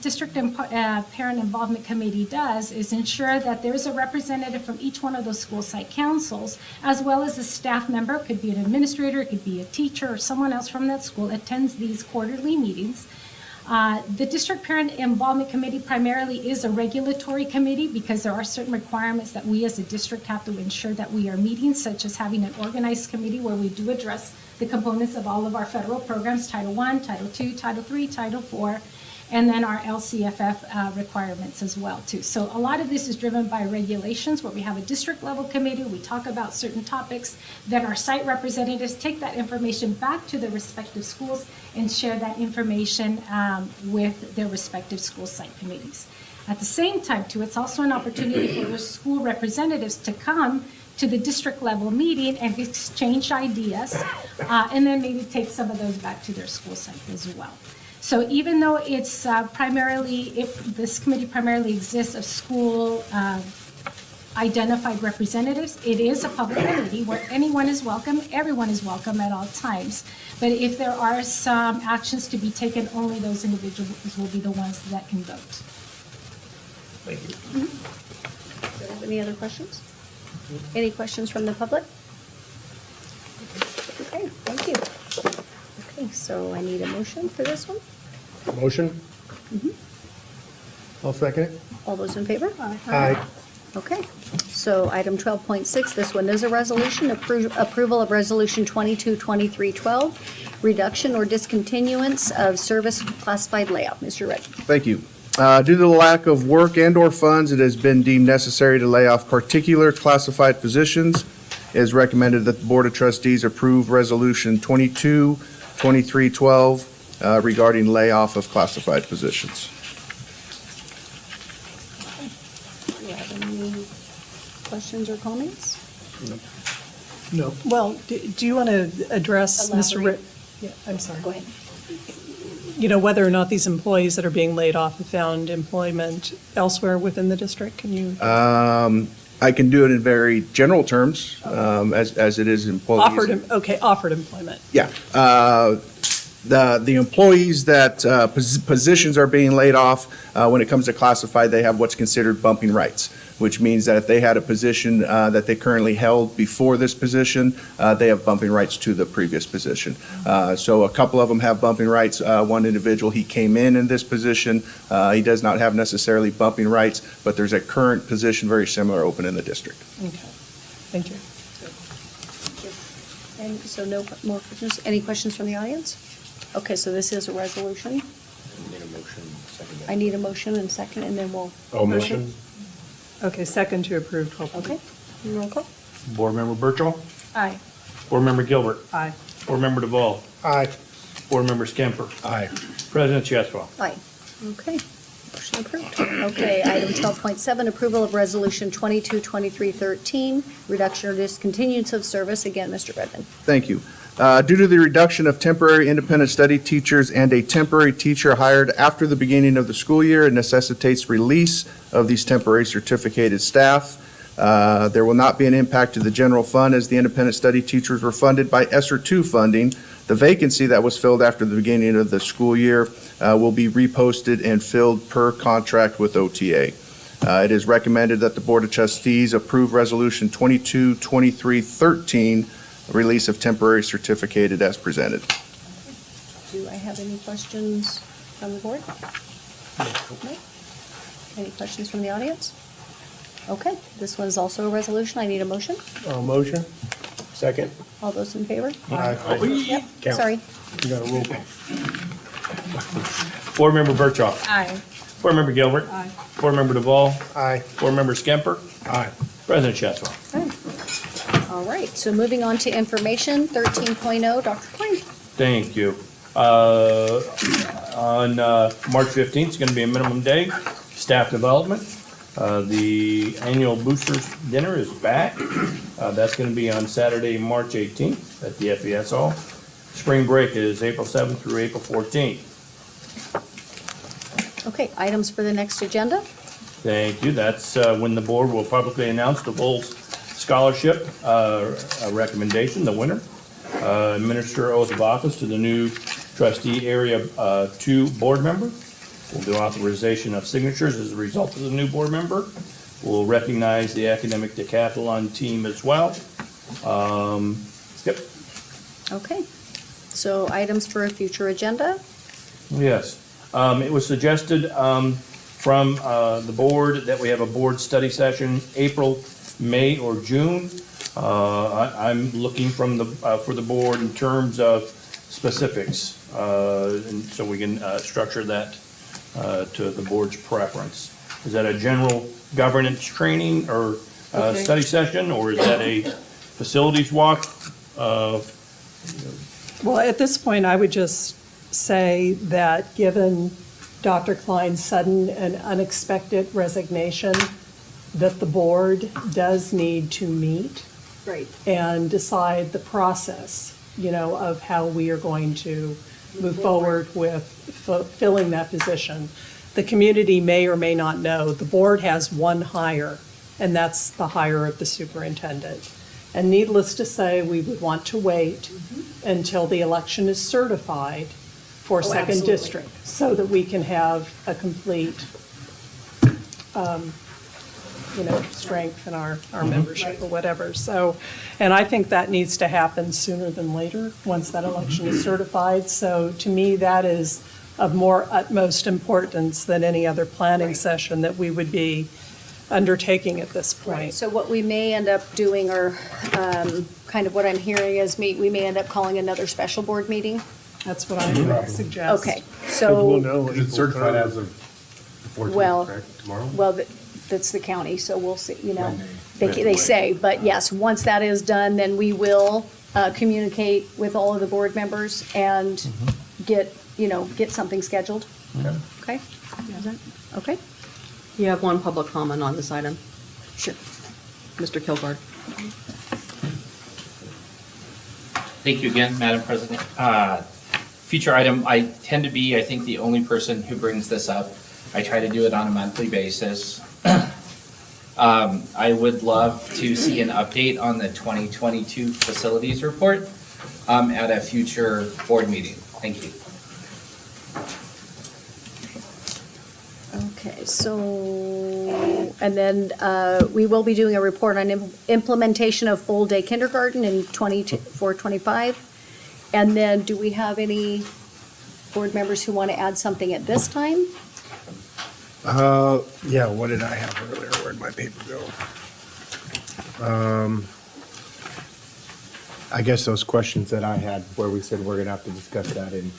district parent involvement committee does is ensure that there is a representative from each one of those school site councils, as well as a staff member, it could be an administrator, it could be a teacher, or someone else from that school, attends these quarterly meetings. The district parent involvement committee primarily is a regulatory committee because there are certain requirements that we as a district have to ensure that we are meeting, such as having an organized committee where we do address the components of all of our federal programs, Title I, Title II, Title III, Title IV, and then our LCFF requirements as well too. So a lot of this is driven by regulations where we have a district level committee, we talk about certain topics, then our site representatives take that information back to their respective schools and share that information with their respective school site committees. At the same time too, it's also an opportunity for the school representatives to come to the district level meeting and exchange ideas, and then maybe take some of those back to their school site as well. So even though it's this committee primarily exists of school identified representatives, it is a public committee where anyone is welcome, everyone is welcome at all times. But if there are some actions to be taken, only those individuals will be the ones that can vote. Thank you. Do you have any other questions? Any questions from the public? Okay, thank you. Okay, so I need a motion for this one. Motion? I'll second it. All those in favor? Aye. Okay, so item 12.6, this one is a resolution, approval of resolution 222312, reduction or discontinuance of service classified layoff. Mr. Redmond. Thank you. Due to the lack of work and/or funds, it has been deemed necessary to lay off particular classified positions. It is recommended that the Board of Trustees approve Resolution 222312 regarding layoff of classified positions. Do you have any questions or comments? No. Well, do you want to address, Mr. Elaborate. Yeah, I'm sorry. Go ahead. You know, whether or not these employees that are being laid off have found employment elsewhere within the district? Can you? I can do it in very general terms, as it is employees. Offered employment. Yeah. The employees that positions are being laid off, when it comes to classified, they have what's considered bumping rights, which means that if they had a position that they currently held before this position, they have bumping rights to the previous position. So a couple of them have bumping rights. One individual, he came in this position. He does not have necessarily bumping rights, but there's a current position very similar open in the district. Okay. Thank you. And so no more questions? Any questions from the audience? Okay, so this is a resolution. I need a motion and second, and then we'll. Motion. Okay, second to approve 12. Okay, roll call. Board Member Birchall? Aye. Board Member Gilbert? Aye. Board Member Duvall? Aye. Board Member Skemper? Aye. President Cheswell? Aye. Okay, motion approved. Okay, item 12.7, approval of resolution 222313, reduction or discontinuance of service. Again, Mr. Redmond. Thank you. Due to the reduction of temporary independent study teachers and a temporary teacher hired after the beginning of the school year, it necessitates release of these temporary certificated staff. There will not be an impact to the general fund as the independent study teachers were funded by ESSER II funding. The vacancy that was filled after the beginning of the school year will be reposted and filled per contract with OTA. It is recommended that the Board of Trustees approve Resolution 222313, release of temporary certificated as presented. Do I have any questions from the board? No? Any questions from the audience? Okay, this one is also a resolution. I need a motion. Motion. Second. All those in favor? Aye. Yep, Count. sorry. You got a roll call. Board Member Birchall? Aye. Board Member Gilbert? Aye. Board Member Duvall? Aye. Board Member Skemper? Aye. President Cheswell? All right, so moving on to information, 13.0, Dr. Klein. Thank you. On March 15th, it's going to be a minimum day, staff development. The annual Boosters Dinner is back. That's going to be on Saturday, March 18th at the FES Hall. Spring break is April 7th through April 14th. Okay, items for the next agenda. Thank you. That's when the board will publicly announce the Bulls Scholarship recommendation, the winner. Administer oath of office to the new trustee area 2 board member. We'll do authorization of signatures as a result of the new board member. We'll recognize the academic decathlon team as well. Yep, Okay. So items for a future agenda? yes. It was suggested from the board that we have a board study session April, May, or June. I'm looking from for the board in terms of specifics, and so we can structure that to the board's preference. Is that a general governance training or Okay. study session, or is that a facilities walk? Well, at this point, I would just say that given Dr. Klein's sudden and unexpected resignation, that the board does need to meet Right. and decide the process, of how we are going to move forward with filling that position. The community may or may not know, the board has one hire, and that's the hire of the superintendent. And needless to say, we would want to wait until the election is certified for second absolutely. district, so that we can have a complete, strength in our membership or whatever. So, and I think that needs to happen sooner than later, once that election is certified. So to me, that is of more utmost importance than any other planning session that we would be undertaking at this point. So what we may end up doing, or kind of what I'm hearing is we may end up calling another special board meeting. That's what I would suggest. Okay, Because so. we'll know Is it April certified 3rd. as of the 14th, Well, correct, tomorrow? Well, that's the county, so we'll see, they say, but yes, once that is done, then we will communicate with all of the board members and get something scheduled. Okay? Okay? You have one public comment on this item. Sure. Mr. Kilgore. Thank you again, Madam President. Future item, I tend to be, I think, the only person who brings this up. I try to do it on a monthly basis. I would love to see an update on the 2022 facilities report at a future board meeting. Thank you. Okay, so, and then we will be doing a report on implementation of full-day kindergarten in 24-25. And then, do we have any board members who want to add something at this time? Yeah, what did I have earlier? Where'd my paper go? I guess those questions that I had where we said we're gonna have to discuss that in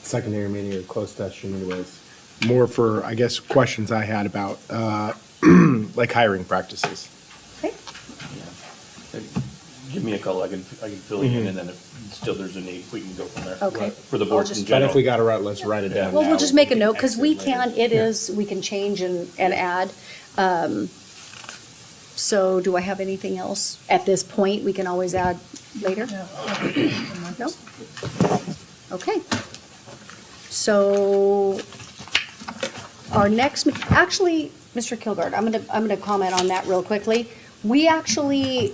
secondary meeting or closed session was more for, I guess, questions I had about, like hiring practices. Give me a call, I can fill you in, and then if still there's a need, we can go from there. Okay. For the board in But general. if we got to write, let's write it down. Well, now. we'll just make a note, because we can, we can change and add. So do I have anything else at this point? We can always add later? No? Okay. So our next, actually, Mr. Kilgore, I'm gonna comment on that real quickly. We actually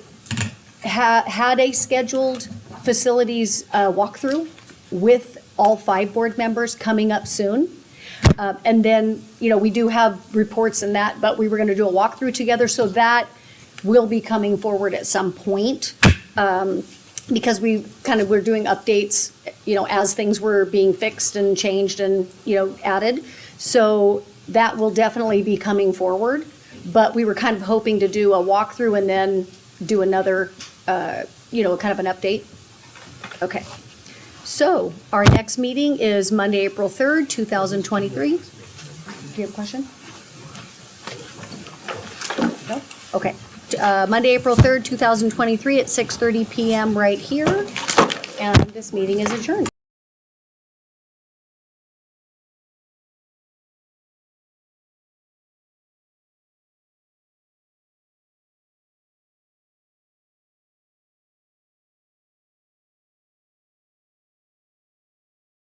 had a scheduled facilities walkthrough with all 5 board members coming up soon. And then, we do have reports and that, but we were gonna do a walkthrough together, so that will be coming forward at some point. Because we're doing updates, as things were being fixed and changed and, added. So that will definitely be coming forward, but we were kind of hoping to do a walkthrough and then do another, kind of an update. Okay. So our next meeting is Monday, April 3rd, 2023. Do you have a question? No? Okay. Monday, April 3rd, 2023 at 6:30 PM right here. And this meeting is adjourned.